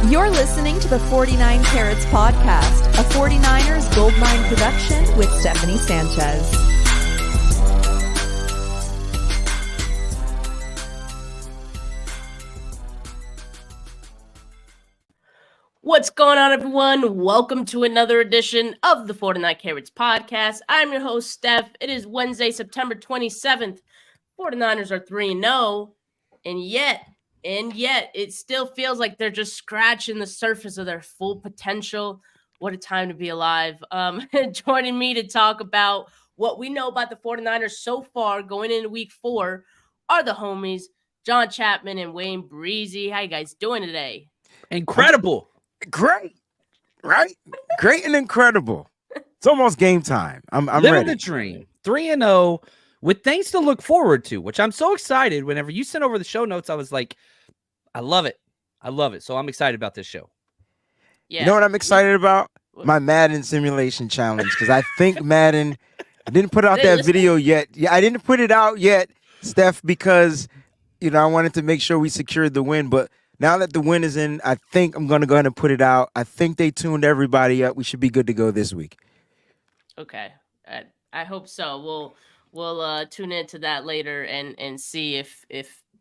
You're listening to the 49 Carats Podcast, a 49ers Goldmine production with Stephanie Sanchez. What's going on, everyone? Welcome to another edition of the 49 Carats Podcast. I'm your host, Steph. It is Wednesday, September 27th. 49ers are 3-0, and yet, it still feels like they're just scratching the surface of their full potential. What a time to be alive. Joining me to talk about what we know about the 49ers so far going into week 4 are the homies, John Chapman and Wayne Breezie. How you guys doing today? Incredible. Great, right? Great and incredible. It's almost game time. I'm Living ready. the dream. 3-0 with things to look forward to, which I'm so excited. Whenever you sent over the show notes, I was like, I love it. I love it. So I'm excited about this show. Yeah. You know what I'm excited about? My Madden simulation challenge, because I think Madden didn't put out that video yet. Yeah, I didn't put it out yet, Steph, because I wanted to make sure we secured the win. But now that the win is in, I think I'm going to go ahead and put it out. I think they tuned everybody up. We should be good to go this week. Okay. I hope so. We'll tune into that later and see if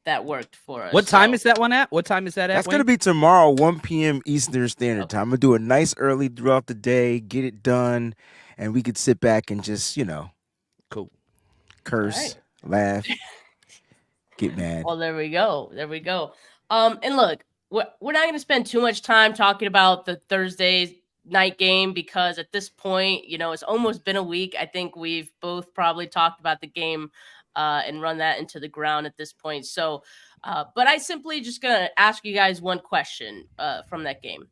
that worked for us. What time is that one at? What time is that at? That's going to be tomorrow, 1 p.m. Eastern Standard Time. I'm going to do it nice early throughout the day, get it done, and we could sit back and just, cool, curse, laugh, get mad. Well, there we go. And look, we're not going to spend too much time talking about the Thursday night game because at this point, it's almost been a week. I think we've both probably talked about the game and run that into the ground at this point. So, but I simply just going to ask you guys one question from that game.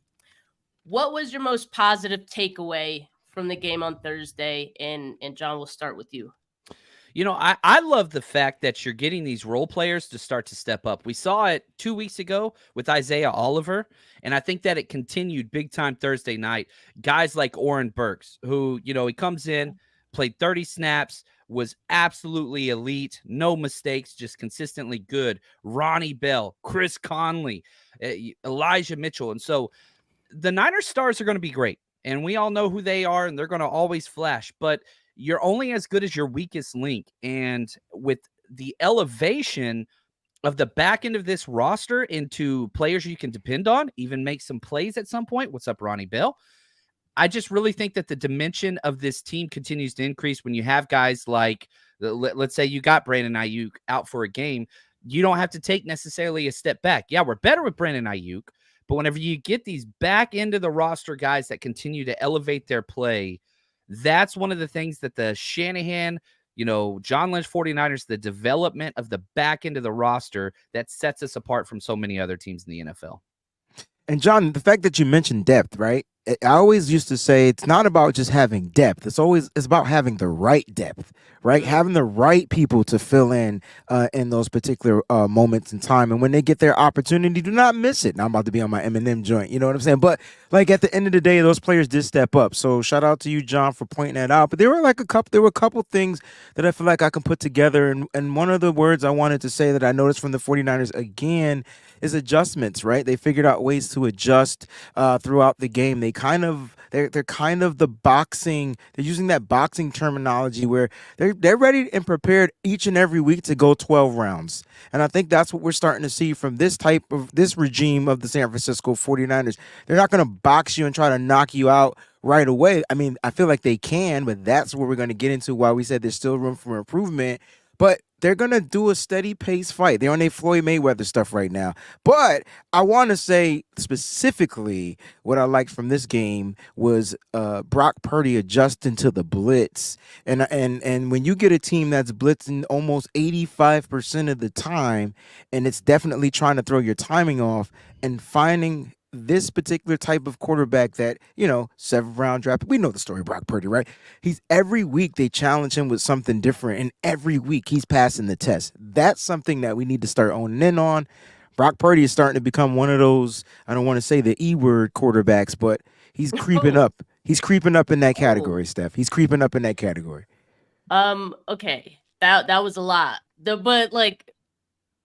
What was your most positive takeaway from the game on Thursday? And John, we'll start with you. I love the fact that you're getting these role players to start to step up. We saw it 2 weeks ago with Isaiah Oliver, and I think that it continued big time Thursday night. Guys like Oren Burks, who, he comes in, played 30 snaps, was absolutely elite, no mistakes, just consistently good. Ronnie Bell, Chris Conley, Elijah Mitchell. And so the Niners stars are going to be great, and we all know who they are, and they're going to always flash, but you're only as good as your weakest link. And with the elevation of the back end of this roster into players you can depend on, even make some plays at some point. What's up, Ronnie Bell? I just really think that the dimension of this team continues to increase when you have guys like, let's say you got Brandon Ayuk out for a game. You don't have to take necessarily a step back. Yeah, we're better with Brandon Ayuk, but whenever you get these back end of the roster guys that continue to elevate their play, that's one of the things that the Shanahan, John Lynch 49ers, the development of the back end of the roster that sets us apart from so many other teams in the NFL. And John, the fact that you mentioned depth, right? I always used to say it's not about just having depth. It's about having the right depth, right? Having the right people to fill in those particular moments in time. And when they get their opportunity, do not miss it. Now I'm about to be on my Eminem joint. You know what I'm saying? But like at the end of the day, those players did step up. So shout out to you, John, for pointing that out. But there were a couple things that I feel like I can put together. And one of the words I wanted to say that I noticed from the 49ers again is adjustments, right? They figured out ways to adjust throughout the game. They're kind of the boxing. They're using that boxing terminology where they're ready and prepared each and every week to go 12 rounds. And I think that's what we're starting to see from this regime of the San Francisco 49ers. They're not going to box you and try to knock you out right away. I mean, I feel like they can, but that's what we're going to get into why we said there's still room for improvement. But they're going to do a steady pace fight. They're on their Floyd Mayweather stuff right now. But I want to say specifically what I liked from this game was Brock Purdy adjusting to the blitz. And when you get a team that's blitzing almost 85% of the time, and it's definitely trying to throw your timing off, and finding this particular type of quarterback that, 7th round draft, we know the story of Brock Purdy, right? Every week they challenge him with something different, and every week he's passing the test. That's something that we need to start owning in on. Brock Purdy is starting to become one of those, I don't want to say the E-word quarterbacks, but he's creeping up. He's creeping up in that category, Steph. He's creeping up in that category. Okay. That was a lot. But like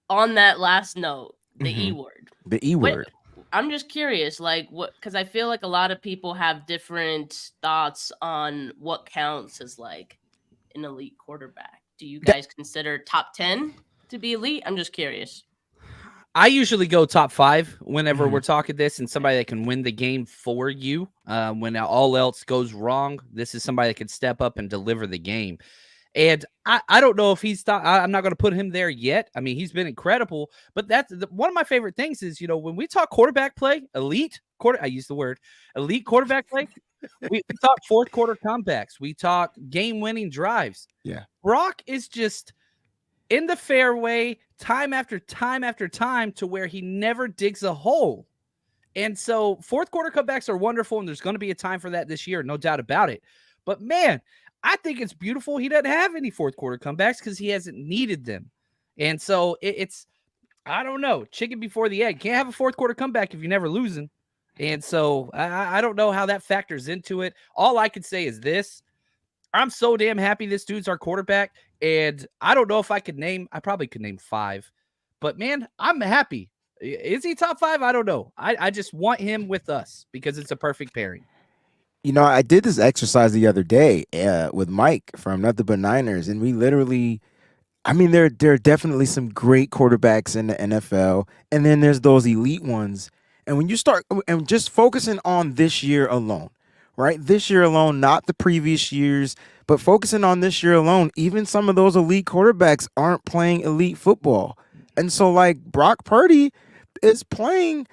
on that last note, the E-word. The E-word. I'm just curious, like what, because I feel like a lot of people have different thoughts on what counts as like an elite quarterback. Do you That guys consider top 10 to be elite? I'm just curious. I usually go top 5 whenever Mhm. we're talking this, and somebody that can win the game for you when all else goes wrong. This is somebody that can step up and deliver the game. And I don't know if I'm not going to put him there yet. I mean, he's been incredible, but one of my favorite things is, when we talk quarterback play, I use the word elite quarterback play. We talk fourth quarter comebacks. We talk game winning drives. Yeah. Brock is just in the fairway time after time after time to where he never digs a hole. And so fourth quarter comebacks are wonderful, and there's going to be a time for that this year, no doubt about it. But man, I think it's beautiful he doesn't have any fourth quarter comebacks because he hasn't needed them. And so it's, I don't know, chicken before the egg. Can't have a fourth quarter comeback if you're never losing. And so I don't know how that factors into it. All I could say is this. I'm so damn happy this dude's our quarterback. And I don't know if I probably could name 5. But man, I'm happy. Is he top 5? I don't know. I just want him with us because it's a perfect pairing. I did this exercise the other day with Mike from Nothing But Niners, and we literally, I mean, there are definitely some great quarterbacks in the NFL, and then there's those elite ones. And when you start and just focusing on this year alone, right? This year alone, not the previous years, but focusing on this year alone, even some of those elite quarterbacks aren't playing elite football. And so, like, Brock Purdy is playing,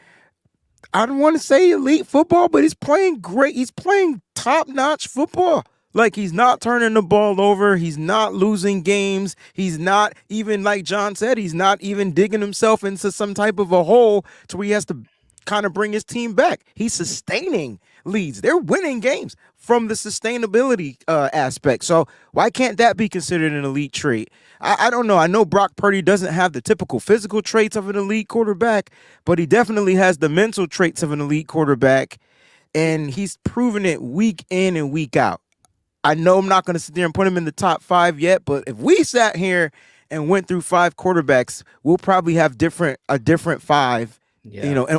I don't want to say elite football, but he's playing great. He's playing top-notch football. Like, he's not turning the ball over. He's not losing games. He's not even, like John said, he's not even digging himself into some type of a hole to where he has to kind of bring his team back. He's sustaining leads. They're winning games from the sustainability aspect. So why can't that be considered an elite trait? I don't know. I know Brock Purdy doesn't have the typical physical traits of an elite quarterback, but he definitely has the mental traits of an elite quarterback, and he's proven it week in and week out. I know I'm not going to sit there and put him in the top 5 yet, but if we sat here and went through 5 quarterbacks, we'll probably have a different 5,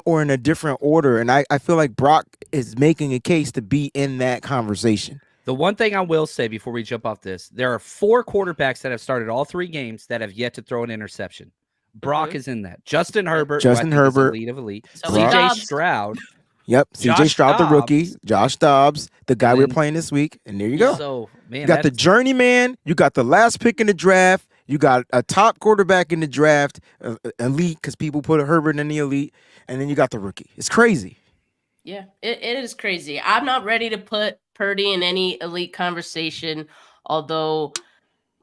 or in a different order. And I feel like Brock is making a case to be in that conversation. The one thing I will say before we jump off this, there are 4 quarterbacks that have started all 3 games that have yet to throw an interception. Brock is in that. Justin Herbert, Justin who I think Herbert, is elite of elite. So CJ Stroud. Yep, C.J. Stroud, the rookie, Josh Dobbs, the guy we're playing this week, and there you go. So, man, you got the journeyman, you got the last pick in the draft, you got a top quarterback in the draft, elite because people put Herbert in the elite, and then you got the rookie. It's crazy. Yeah, it is crazy. I'm not ready to put Purdy in any elite conversation, although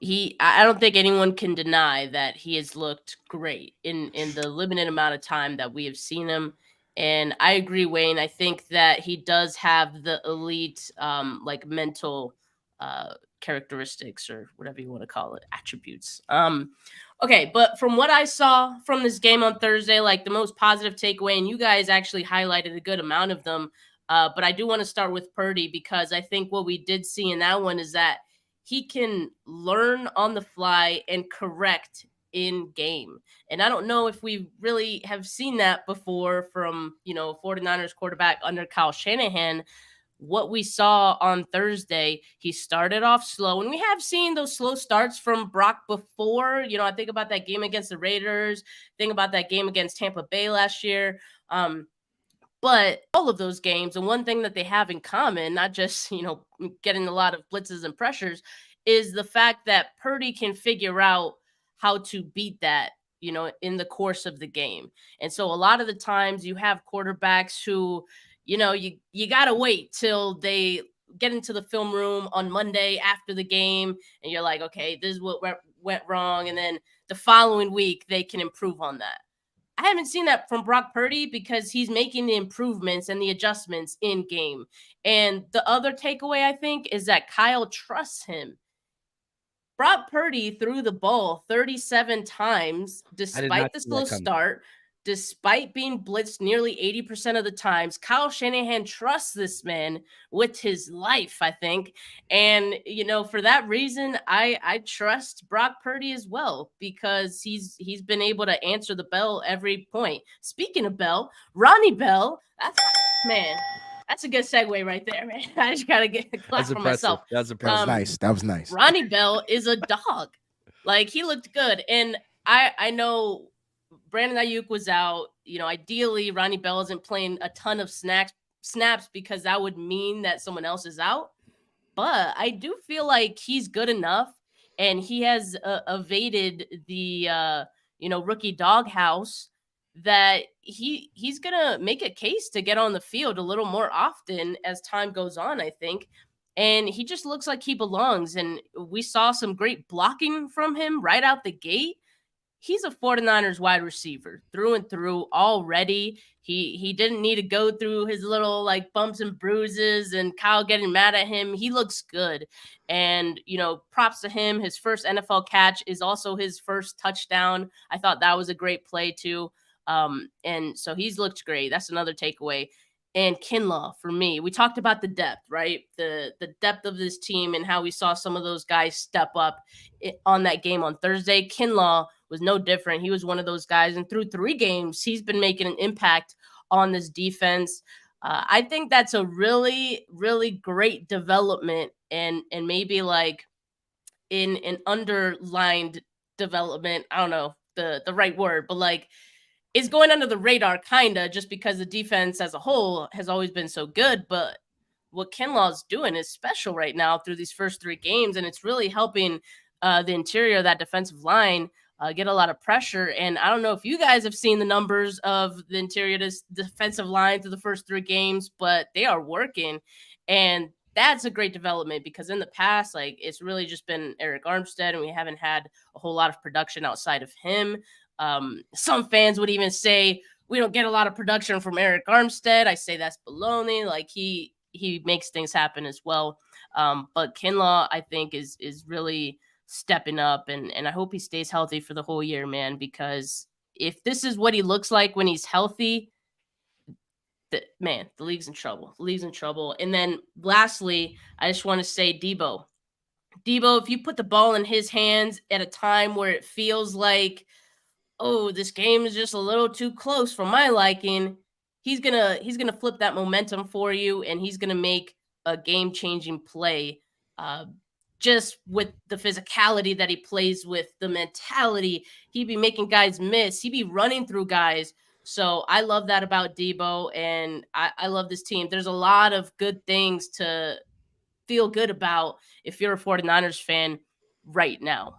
I don't think anyone can deny that he has looked great in the limited amount of time that we have seen him. And I agree, Wayne. I think that he does have the elite, like mental characteristics or whatever you want to call it, attributes. Okay, but from what I saw from this game on Thursday, like the most positive takeaway, and you guys actually highlighted a good amount of them. But I do want to start with Purdy because I think what we did see in that one is that he can learn on the fly and correct in game. And I don't know if we really have seen that before from, 49ers quarterback under Kyle Shanahan. What we saw on Thursday, he started off slow, and we have seen those slow starts from Brock before. I think about that game against the Raiders, think about that game against Tampa Bay last year. But all of those games, and one thing that they have in common, not just, getting a lot of blitzes and pressures, is the fact that Purdy can figure out how to beat that, in the course of the game. And so a lot of the times you have quarterbacks who, you got to wait till they get into the film room on Monday after the game, and you're like, okay, this is what went wrong. And then the following week, they can improve on that. I haven't seen that from Brock Purdy because he's making the improvements and the adjustments in game. And the other takeaway, I think, is that Kyle trusts him. Brock Purdy threw the ball 37 times despite the slow start. despite being blitzed nearly 80% of the times, Kyle Shanahan trusts this man with his life, I think. And, for that reason, I trust Brock Purdy as well, because he's been able to answer the bell every point. Speaking of bell, Ronnie Bell, that's a good segue right there, man. I just got to get a clap for myself. That was impressive. Nice. That was nice. Ronnie Bell is a dog. Like, he looked good. And I know Brandon Ayuk was out. Ideally, Ronnie Bell isn't playing a ton of snaps because that would mean that someone else is out. But I do feel like he's good enough, and he has evaded the rookie doghouse, that he's gonna make a case to get on the field a little more often as time goes on, I think. And he just looks like he belongs. And we saw some great blocking from him right out the gate. He's a 49ers wide receiver through and through already. He didn't need to go through his little like bumps and bruises and Kyle getting mad at him. He looks good. And, props to him. His first NFL catch is also his first touchdown. I thought that was a great play too. And so he's looked great. That's another takeaway. And Kinlaw, for me, we talked about the depth, right? The depth of this team and how we saw some of those guys step up on that game on Thursday. Kinlaw was no different. He was one of those guys. And through 3 games, he's been making an impact on this defense. I think that's a really, really great development, and maybe like in an underlined development. I don't know the right word, but like, it's going under the radar, kind of, just because the defense as a whole has always been so good. But what Kinlaw's doing is special right now through these first 3 games, and it's really helping the interior of that defensive line get a lot of pressure. And I don't know if you guys have seen the numbers of the interior defensive line through the first 3 games, but they are working. And that's a great development, because in the past, like, it's really just been Eric Armstead, and we haven't had a whole lot of production outside of him. Some fans would even say we don't get a lot of production from Eric Armstead. I say that's baloney. Like, he makes things happen as well. But Kinlaw, I think, is really stepping up, and I hope he stays healthy for the whole year, man, because if this is what he looks like when he's healthy, the league's in trouble. The league's in trouble. And then lastly, I just want to say Debo, if you put the ball in his hands at a time where it feels like, oh, this game is just a little too close for my liking, he's gonna flip that momentum for you, and he's gonna make a game-changing play. Just with the physicality that he plays with, the mentality, he'd be making guys miss. He'd be running through guys. So I love that about Debo, and I love this team. There's a lot of good things to feel good about if you're a 49ers fan right now.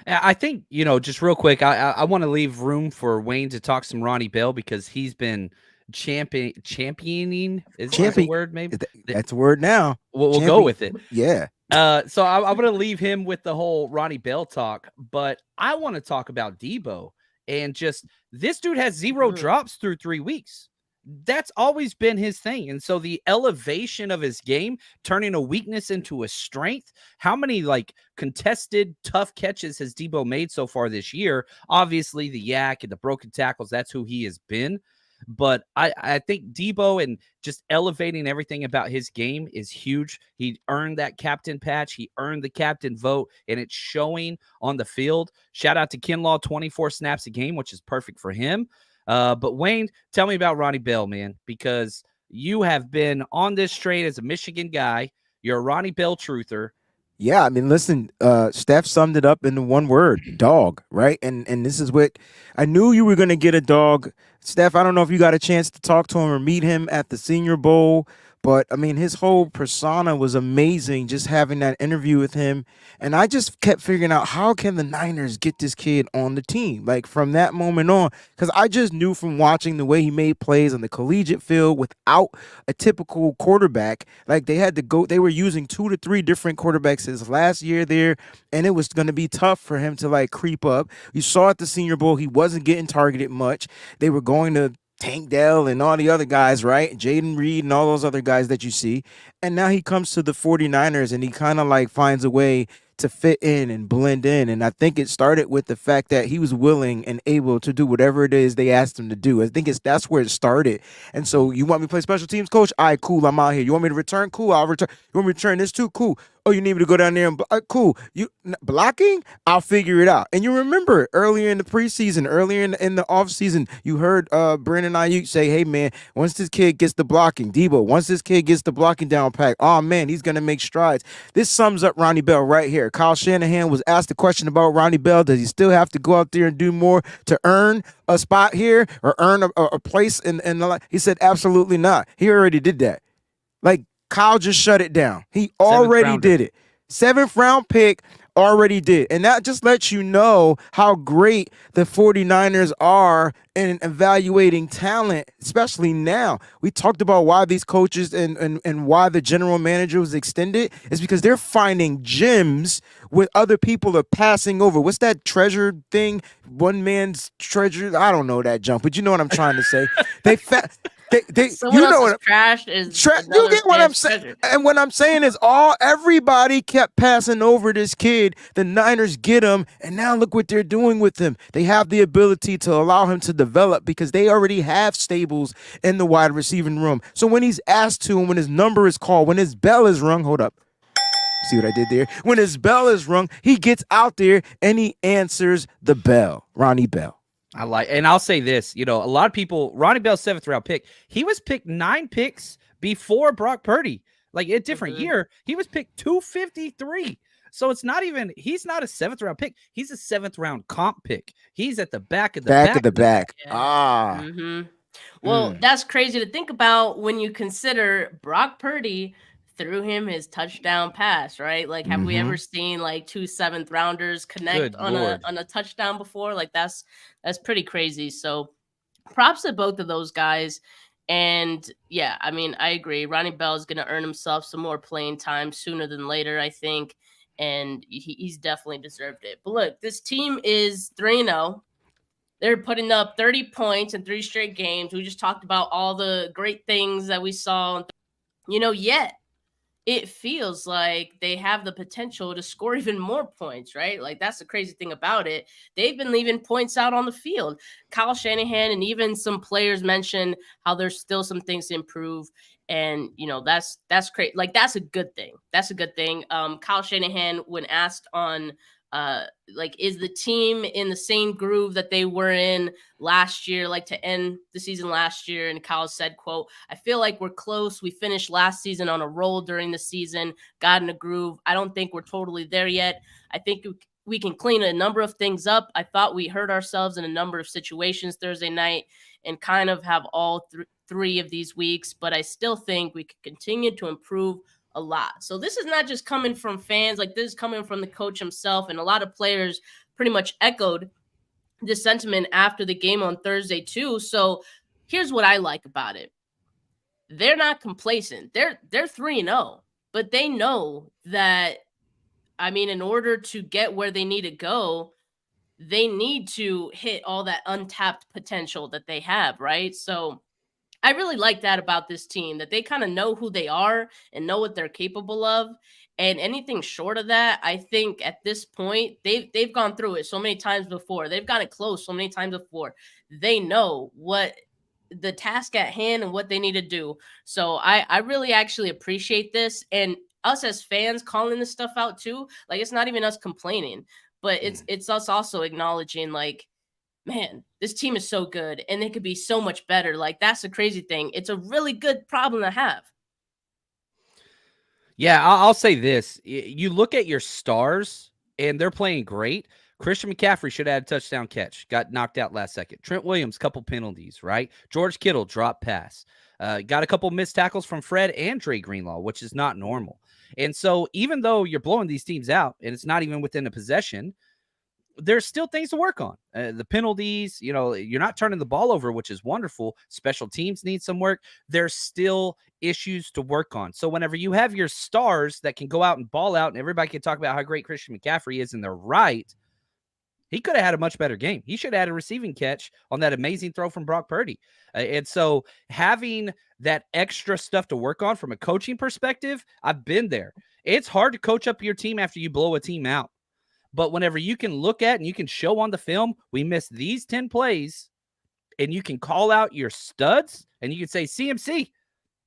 I think, just real quick, I want to leave room for Wayne to talk some Ronnie Bell, because he's been championing. Is that a word? Maybe that's a word now. We'll go with it. Yeah. So I'm going to leave him with the whole Ronnie Bell talk, but I want to talk about Debo, and just this dude has 0 drops through 3 weeks. That's always been his thing. And so the elevation of his game, turning a weakness into a strength. How many like contested tough catches has Debo made so far this year? Obviously the yak and the broken tackles, that's who he has been. But I think Debo and just elevating everything about his game is huge. He earned that captain patch. He earned the captain vote, and it's showing on the field. Shout out to Kinlaw, 24 snaps a game, which is perfect for him. But Wayne, tell me about Ronnie Bell, man, because you have been on this train as a Michigan guy. You're a Ronnie Bell truther. Yeah, I mean, listen, Steph summed it up in one word, dog, right? And this is what I knew you were going to get, a dog. Steph, I don't know if you got a chance to talk to him or meet him at the Senior Bowl, but I mean, his whole persona was amazing, just having that interview with him. And I just kept figuring out, how can the Niners get this kid on the team? Like, from that moment on, because I just knew from watching the way he made plays on the collegiate field without a typical quarterback, like they were using 2 to 3 different quarterbacks his last year there, and it was going to be tough for him to like creep up. You saw at the Senior Bowl, he wasn't getting targeted much. They were going to Tank Dell and all the other guys, right? Jaden Reed and all those other guys that you see. And now he comes to the 49ers, and he kind of like finds a way to fit in and blend in. And I think it started with the fact that he was willing and able to do whatever it is they asked him to do. I think that's where it started. And so, you want me to play special teams, coach? All right, cool. I'm out here. You want me to return? Cool. I'll return. You want me to return this too? Cool. Oh, you need me to go down there and cool. Blocking? I'll figure it out. And you remember earlier in the preseason, earlier in the offseason, you heard Brandon Ayuk say, hey, man, once this kid gets the blocking, Debo, once this kid gets the blocking down pat, oh, man, he's going to make strides. This sums up Ronnie Bell right here. Kyle Shanahan was asked a question about Ronnie Bell. Does he still have to go out there and do more to earn a spot here or earn a place in the He said, absolutely not. He already did that. Like, Kyle just shut it down. He already did it. 7th round pick already did. And that just lets you know how great the 49ers are in evaluating talent, especially now. We talked about why these coaches and why the general manager was extended. It's because they're finding gems with other people are passing over. What's that treasure thing? One man's treasure. I don't know that jump, but you know what I'm trying to say. Someone else's trash is you get what I'm saying. And what I'm saying is everybody kept passing over this kid. The Niners get him, and now look what they're doing with him. They have the ability to allow him to develop because they already have stables in the wide receiving room. So when he's asked to, and when his number is called, when his bell is rung, hold up. See what I did there? When his bell is rung, he gets out there and he answers the bell. Ronnie Bell. And I'll say this, a lot of people, Ronnie Bell's 7th round pick, he was picked 9 picks before Brock Purdy. Like a different year, he was picked 253. So it's not even, he's not a 7th round pick. He's a 7th round comp pick. He's at the back of the back. Yeah. Well, that's crazy to think about when you consider Brock Purdy threw him his touchdown pass, right? Like, have we ever seen like 2 7th rounders connect on a touchdown before? Like, that's pretty crazy. So props to both of those guys. And yeah, I mean, I agree. Ronnie Bell is going to earn himself some more playing time sooner than later, I think. And he's definitely deserved it. But look, this team is 3-0. They're putting up 30 points in 3 straight games. We just talked about all the great things that we saw. Yet it feels like they have the potential to score even more points, right? Like, that's the crazy thing about it. They've been leaving points out on the field. Kyle Shanahan and even some players mentioned how there's still some things to improve. And, that's great. Like, that's a good thing. That's a good thing. Kyle Shanahan, when asked on, is the team in the same groove that they were in last year, like to end the season last year? And Kyle said, quote, I feel like we're close. We finished last season on a roll during the season, got in a groove. I don't think we're totally there yet. I think we can clean a number of things up. I thought we hurt ourselves in a number of situations Thursday night and kind of have all three of these weeks, but I still think we could continue to improve a lot. So this is not just coming from fans, like this is coming from the coach himself, and a lot of players pretty much echoed this sentiment after the game on Thursday too. So here's what I like about it. They're not complacent. They're 3-0, but they know that, I mean, in order to get where they need to go, they need to hit all that untapped potential that they have, right? So I really like that about this team, that they kind of know who they are and know what they're capable of. And anything short of that, I think at this point, they've gone through it so many times before. They've gotten close so many times before. They know what the task at hand and what they need to do. So I really actually appreciate this. And us as fans calling this stuff out too. Like, it's not even us complaining, but it's us also acknowledging, like, man, this team is so good and they could be so much better. Like, that's the crazy thing. It's a really good problem to have. Yeah, I'll say this. You look at your stars and they're playing great. Christian McCaffrey should have had a touchdown catch. Got knocked out last second. Trent Williams, couple penalties, right? George Kittle, drop pass. Got a couple missed tackles from Fred and Dre Greenlaw, which is not normal. And so even though you're blowing these teams out and it's not even within a possession, there's still things to work on. The penalties, you're not turning the ball over, which is wonderful. Special teams need some work. There's still issues to work on. So whenever you have your stars that can go out and ball out and everybody can talk about how great Christian McCaffrey is and they're right, he could have had a much better game. He should have had a receiving catch on that amazing throw from Brock Purdy. And so having that extra stuff to work on from a coaching perspective, I've been there. It's hard to coach up your team after you blow a team out. But whenever you can look at and you can show on the film, we missed these 10 plays, and you can call out your studs and you can say, CMC,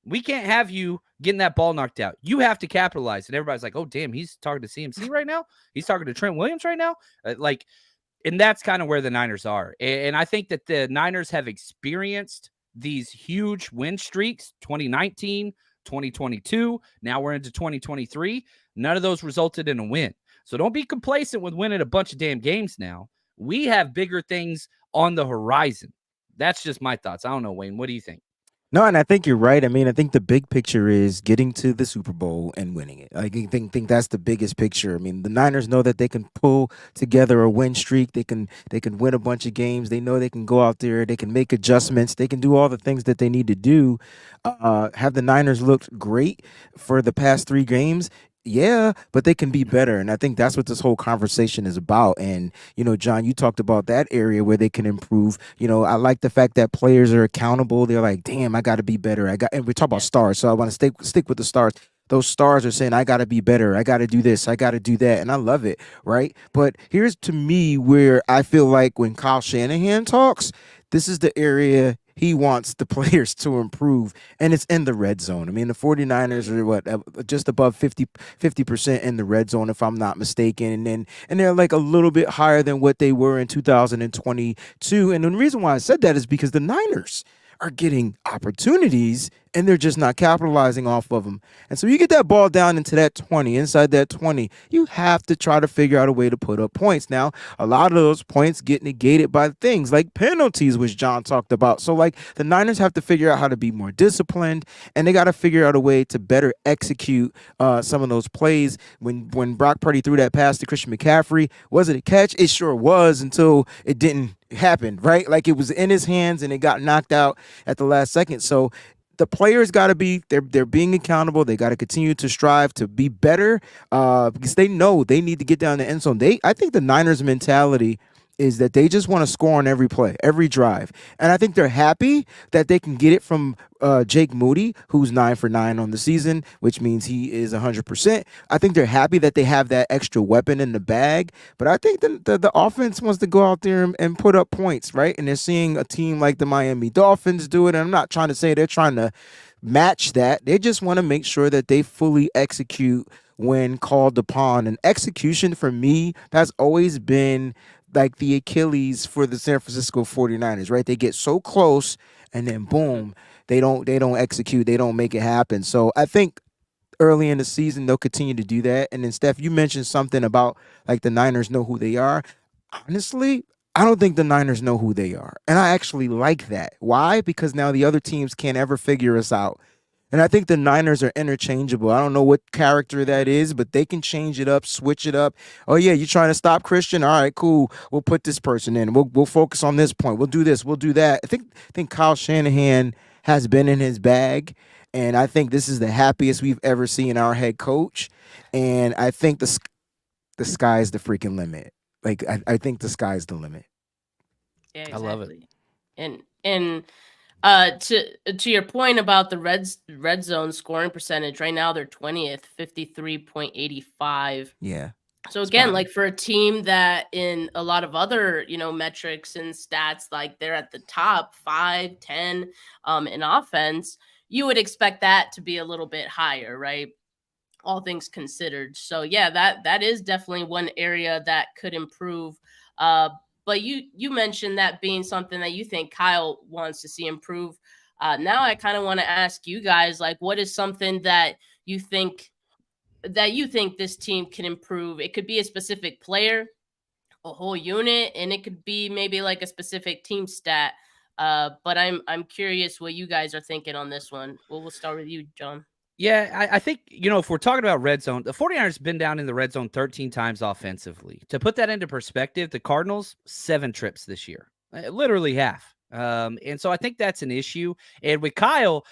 we can't have you getting that ball knocked out. You have to capitalize. And everybody's like, oh, damn, he's talking to CMC right now? He's talking to Trent Williams right now? And that's kind of where the Niners are. And I think that the Niners have experienced these huge win streaks, 2019, 2022. Now we're into 2023. None of those resulted in a win. So don't be complacent with winning a bunch of damn games now. We have bigger things on the horizon. That's just my thoughts. I don't know, Wayne. What do you think? No, and I think you're right. I mean, I think the big picture is getting to the Super Bowl and winning it. I think that's the biggest picture. I mean, the Niners know that they can pull together a win streak. They can win a bunch of games. They know they can go out there. They can make adjustments. They can do all the things that they need to do. Have the Niners looked great for the past 3 games? Yeah, but they can be better. And I think that's what this whole conversation is about. And, John, you talked about that area where they can improve. I like the fact that players are accountable. They're like, damn, I got to be better. And we talk about stars. So I want to stick with the stars. Those stars are saying, I got to be better. I got to do this. I got to do that. And I love it. Right. But here's to me where I feel like when Kyle Shanahan talks, this is the area he wants the players to improve, and it's in the red zone. I mean, the 49ers are just above 50% in the red zone, if I'm not mistaken. And they're like a little bit higher than what they were in 2022. And the reason why I said that is because the Niners are getting opportunities and they're just not capitalizing off of them. And so you get that ball down into that 20, inside that 20, you have to try to figure out a way to put up points. Now, a lot of those points get negated by things like penalties, which John talked about. So the Niners have to figure out how to be more disciplined, and they got to figure out a way to better execute some of those plays. When Brock Purdy threw that pass to Christian McCaffrey, was it a catch? It sure was, until it didn't happen, right? Like it was in his hands and it got knocked out at the last second. So the players got to be, they're being accountable. They got to continue to strive to be better because they know they need to get down the end zone. I think the Niners mentality is that they just want to score on every play, every drive. And I think they're happy that they can get it from Jake Moody, who's 9 for 9 on the season, which means he is 100%. I think they're happy that they have that extra weapon in the bag. But I think the offense wants to go out there and put up points, right? And they're seeing a team like the Miami Dolphins do it. And I'm not trying to say they're trying to match that. They just want to make sure that they fully execute when called upon. And execution for me has always been like the Achilles for the San Francisco 49ers, right? They get so close and then boom, they don't execute, they don't make it happen. So I think early in the season they'll continue to do that. And then Steph, you mentioned something about like the Niners know who they are. Honestly, I don't think the Niners know who they are. And I actually like that. Why? Because now the other teams can't ever figure us out. And I think the Niners are interchangeable. I don't know what character that is, but they can change it up, switch it up. Oh, yeah, you trying to stop Christian? All right, cool. We'll put this person in. We'll focus on this point. We'll do this. We'll do that. I think Kyle Shanahan has been in his bag, and I think this is the happiest we've ever seen our head coach. And I think the sky is the freaking limit. Like, I think the sky's the limit. Yeah, exactly. I love it. And to your point about the red zone scoring percentage, right now they're 20th, 53.85. Yeah. So again, like for a team that in a lot of other, metrics and stats, like they're at the top 5, 10 in offense, you would expect that to be a little bit higher, right? All things considered. So yeah, that is definitely one area that could improve. But you mentioned that being something that you think Kyle wants to see improve. Now I kind of want to ask you guys, like, what is something that you think this team can improve? It could be a specific player, a whole unit, and it could be maybe like a specific team stat. But I'm curious what you guys are thinking on this one. We'll start with you, John. Yeah, I think, if we're talking about red zone, the 49ers have been down in the red zone 13 times offensively. To put that into perspective, the Cardinals, 7 trips this year, literally half. And so I think that's an issue. And with Kyle,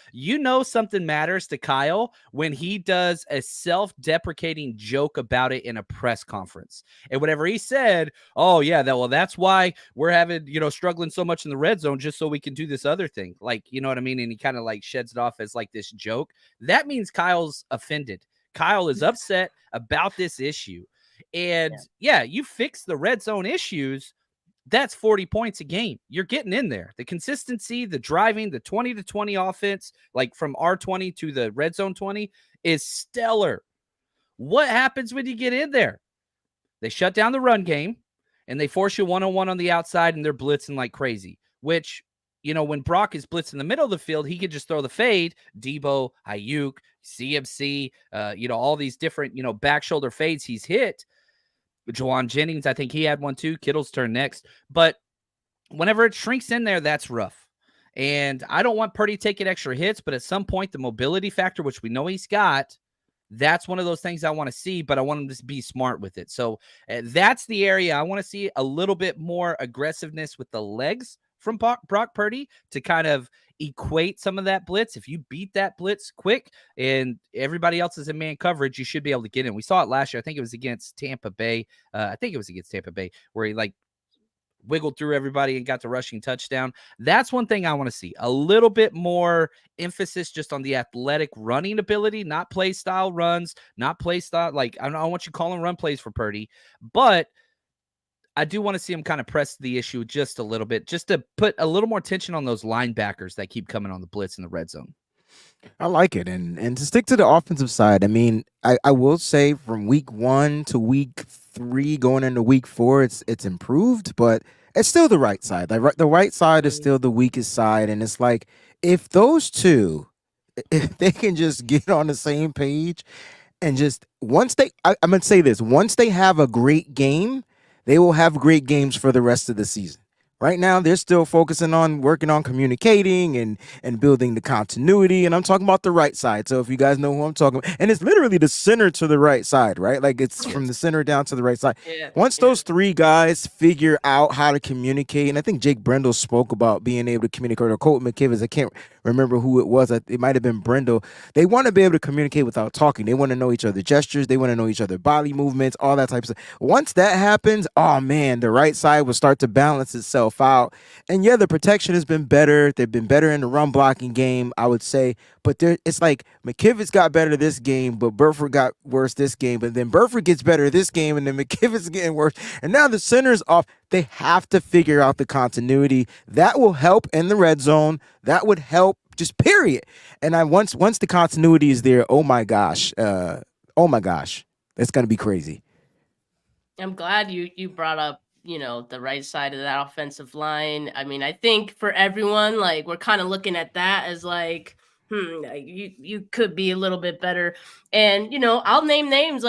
something matters to Kyle when he does a self-deprecating joke about it in a press conference. And whatever he said, oh yeah, that's why we're having, struggling so much in the red zone, just so we can do this other thing. Like, you know what I mean? And he kind of like sheds it off as like this joke. That means Kyle's offended. Kyle is upset about this issue. And yeah, you fix the red zone issues. That's 40 points a game. You're getting in there. The consistency, the driving, the 20-20 offense, like from R20 to the red zone 20, is stellar. What happens when you get in there? They shut down the run game, and they force you one-on-one on the outside, and they're blitzing like crazy, which, when Brock is blitzing in the middle of the field, he could just throw the fade. Debo, Ayuk, CMC, all these different, back shoulder fades he's hit. Juwan Jennings, I think he had one too. Kittle's turn next. But whenever it shrinks in there, that's rough. And I don't want Purdy taking extra hits, but at some point, the mobility factor, which we know he's got, that's one of those things I want to see, but I want him to be smart with it. So that's the area I want to see a little bit more aggressiveness with the legs from Brock Purdy to kind of equate some of that blitz. If you beat that blitz quick and everybody else is in man coverage, you should be able to get in. We saw it last year. I think it was against Tampa Bay. Where he wiggled through everybody and got the rushing touchdown. That's one thing I want to see. A little bit more emphasis just on the athletic running ability, not play style runs, not play style. I don't want you calling run plays for Purdy, but I do want to see him kind of press the issue just a little bit, just to put a little more tension on those linebackers that keep coming on the blitz in the red zone. I like it. And to stick to the offensive side, I will say from week 1 to week 3 going into week 4, it's improved, but it's still the right side. The right side is still the weakest side. And it's like, if those two, if they can just get on the same page and just I'm going to say this, once they have a great game, they will have great games for the rest of the season. Right now, they're still focusing on working on communicating and building the continuity. And I'm talking about the right side. So if you guys know who I'm talking about, and it's literally the center to the right side, right? Like it's from the center down to the right side. Once those three guys figure out how to communicate, and I think Jake Brendel spoke about being able to communicate, or Colt McKivitz, I can't remember who it was. It might have been Brendel. They want to be able to communicate without talking. They want to know each other's gestures. They want to know each other's body movements, all that type of stuff. Once that happens, oh man, the right side will start to balance itself out. And yeah, the protection has been better. They've been better in the run blocking game, I would say. But it's like McKivitz got better this game, but Burford got worse this game. But then Burford gets better this game, and then McKivitt's getting worse. And now the center's off. They have to figure out the continuity. That will help in the red zone. That would help, just period. And once the continuity is there, oh my gosh, that's going to be crazy. I'm glad you brought up, the right side of that offensive line. I mean, I think for everyone, we're kind of looking at that as you could be a little bit better. And, I'll name names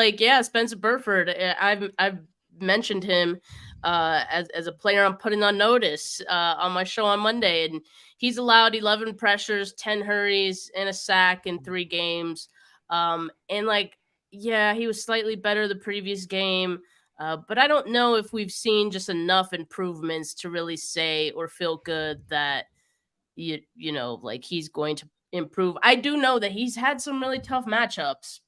Spencer Burford. I've mentioned him as a player I'm putting on notice on my show on Monday. And he's allowed 11 pressures, 10 hurries, and a sack in 3 games. He was slightly better the previous game. But I don't know if we've seen just enough improvements to really say or feel good that, he's going to improve. I do know that he's had some really tough matchups,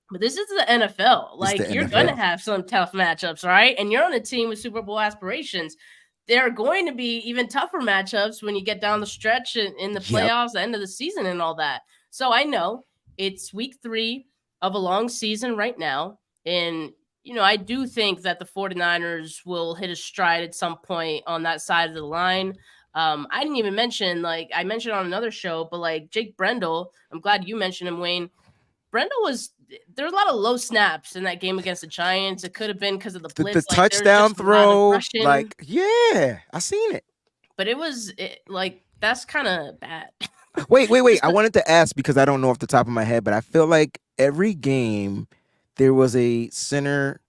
but this is the NFL. You're going to have some tough matchups, right? And you're on a team with Super Bowl aspirations. There are going to be even tougher matchups when you get down the stretch in the playoffs, the end of the season and all that. So I know it's week 3 of a long season right now. And, I do think that the 49ers will hit a stride at some point on that side of the line. I didn't even mention, I mentioned on another show, but Jake Brendel, I'm glad you mentioned him, Wayne. Brendel there's a lot of low snaps in that game against the Giants. It could have been because of the blitz. The touchdown throw, I seen it. But that's kind of bad. Wait. I wanted to ask, because I don't know off the top of my head, but I feel like every game there was a center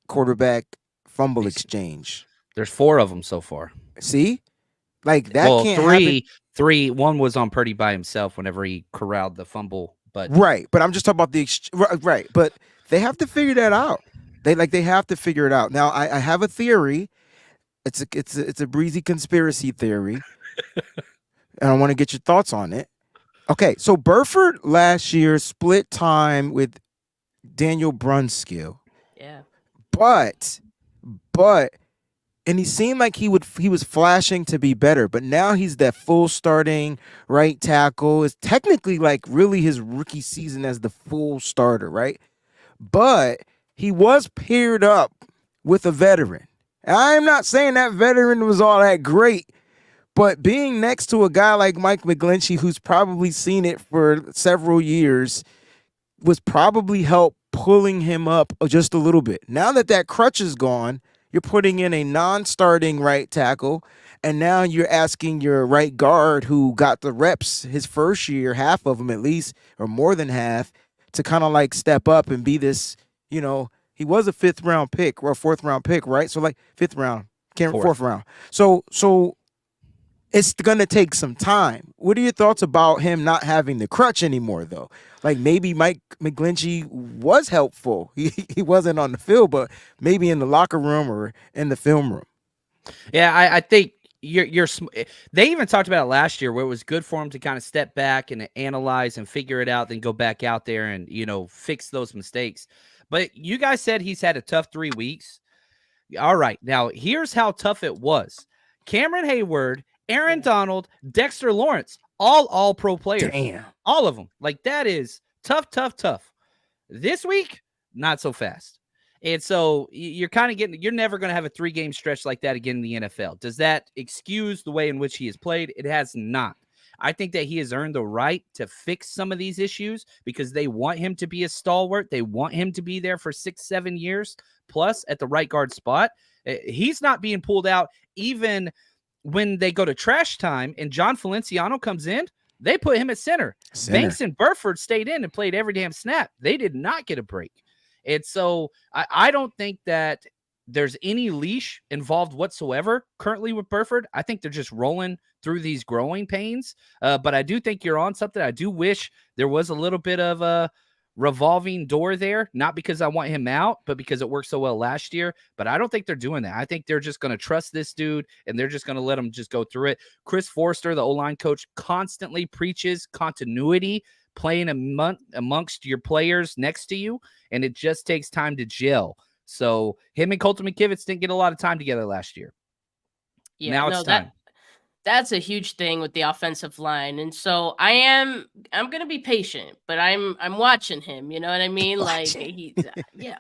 quarterback fumble exchange. There's 4 of them so far. See? That can't happen. 3. One was on Purdy by himself whenever he corralled the fumble. But right, but I'm just talking about the right. But they have to figure that out. They have to figure it out. Now, I have a theory. It's a Breezy conspiracy theory, and I want to get your thoughts on it. Okay, so Burford last year split time with Daniel Brunskill. Yeah. But and he seemed like he was flashing to be better, but now he's that full starting right tackle. It's technically really his rookie season as the full starter, right? but he was paired up with a veteran. I'm not saying that veteran was all that great, but being next to a guy like Mike McGlinchey, who's probably seen it for several years, was probably help pulling him up just a little bit. Now that that crutch is gone, you're putting in a non-starting right tackle, and now you're asking your right guard, who got the reps his first year, half of them at least, or more than half, to kind of like step up and be this, he was a 5th-round pick or a 4th-round pick, right? So like 5th round, fourth round. So it's going to take some time. What are your thoughts about him not having the crutch anymore, though? Like maybe Mike McGlinchey was helpful. He wasn't on the field, but maybe in the locker room or in the film room. Yeah, I think they even talked about it last year, where it was good for him to kind of step back and analyze and figure it out, then go back out there and, fix those mistakes. But you guys said he's had a tough 3 weeks. All right. Now, here's how tough it was. Cameron Hayward, Aaron Donald, Dexter Lawrence, all pro players. Damn. All of them. Like, that is tough. This week, not so fast. And so you're kind of you're never going to have a 3-game stretch like that again in the NFL. Does that excuse the way in which he has played? It has not. I think that he has earned the right to fix some of these issues because they want him to be a stalwart. They want him to be there for 6-7 years plus at the right guard spot. He's not being pulled out even when they go to trash time and John Feliciano comes in. They put him at center. Banks and Burford stayed in and played every damn snap. They did not get a break. And so I don't think that there's any leash involved whatsoever currently with Burford. I think they're just rolling through these growing pains. But I do think you're on something. I do wish there was a little bit of a revolving door there, not because I want him out, but because it worked so well last year. But I don't think they're doing that. I think they're just going to trust this dude and they're just going to let him just go through it. Chris Forster, the O-line coach, constantly preaches continuity, playing amongst your players next to you, and it just takes time to gel. So him and Colton McKivitz didn't get a lot of time together last year. Yeah, now it's time. That's a huge thing with the offensive line. And so I'm going to be patient, but I'm watching him, you know what I mean? Like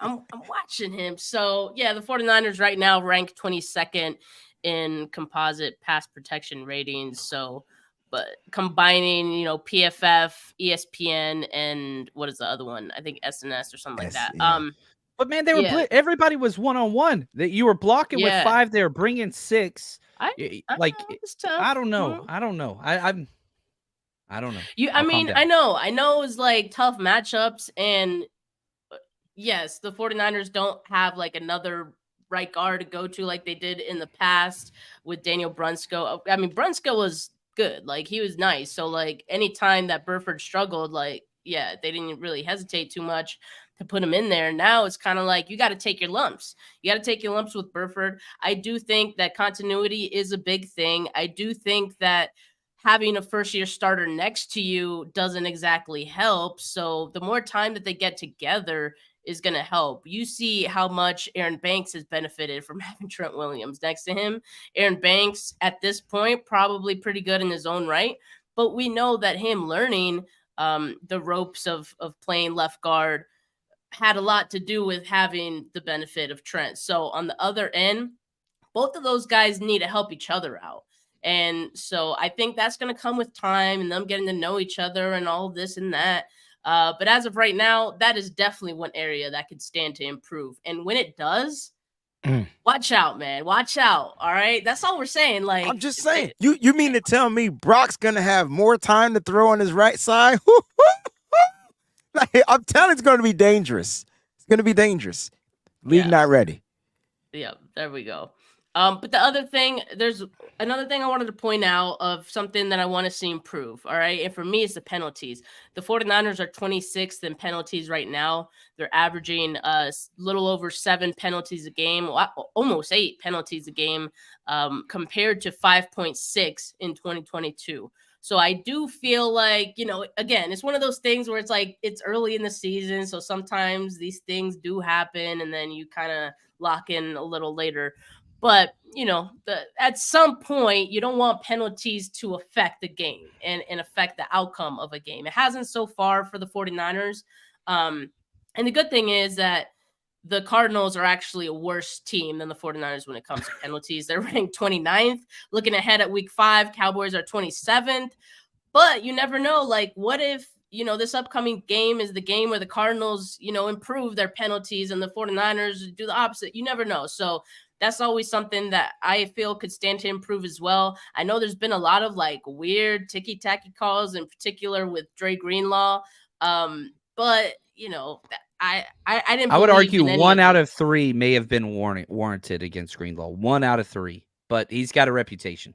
I'm watching him. So yeah, the 49ers right now rank 22nd in composite pass protection ratings. So, but combining, PFF, ESPN, and what is the other one? I think SNS or something like that. Yeah. But man, they were everybody was 1-on-1. That you were blocking with 5, they were bringing 6. I don't know. I don't know. I don't know. I know it's like tough matchups, and yes, the 49ers don't have like another right guard to go to like they did in the past with Daniel Brunskill. I mean, Brunskill was good. Like, he was nice. So like anytime that Burford struggled, like, yeah, they didn't really hesitate too much to put him in there. Now it's kind of like you got to take your lumps. You got to take your lumps with Burford. I do think that continuity is a big thing. I do think that having a first-year starter next to you doesn't exactly help. So the more time that they get together is going to help. You see how much Aaron Banks has benefited from having Trent Williams next to him. Aaron Banks, at this point, probably pretty good in his own right. But we know that him learning the ropes of playing left guard had a lot to do with having the benefit of Trent. So on the other end, both of those guys need to help each other out. And so I think that's going to come with time and them getting to know each other and all this and that. But as of right now, that is definitely one area that could stand to improve. And when it does, watch out, man. Watch out. All right. That's all we're saying. Like, I'm just saying, you mean to tell me Brock's going to have more time to throw on his right side? Like, I'm telling you, it's going to be dangerous. It's going to be dangerous. League not ready. Yeah, there we go. But the other thing, there's another thing I wanted to point out of something that I want to see improve. All right. And for me, it's the penalties. The 49ers are 26th in penalties right now. They're averaging a little over 7 penalties a game, almost 8 penalties a game, compared to 5.6 in 2022. So I do feel like, again, it's one of those things where it's like it's early in the season. So sometimes these things do happen and then you kind of lock in a little later. But, at some point, you don't want penalties to affect the game and affect the outcome of a game. It hasn't so far for the 49ers. And the good thing is that the Cardinals are actually a worse team than the 49ers when it comes to penalties. They're ranked 29th. Looking ahead at week 5, Cowboys are 27th. But you never know. Like, what if, this upcoming game is the game where the Cardinals, improve their penalties and the 49ers do the opposite? You never know. So that's always something that I feel could stand to improve as well. I know there's been a lot of like weird ticky-tacky calls, in particular with Dre Greenlaw. But, I didn't. I would argue in any 1 of out it. of 3 may have been warranted against Greenlaw. 1 out of 3, but he's got a reputation.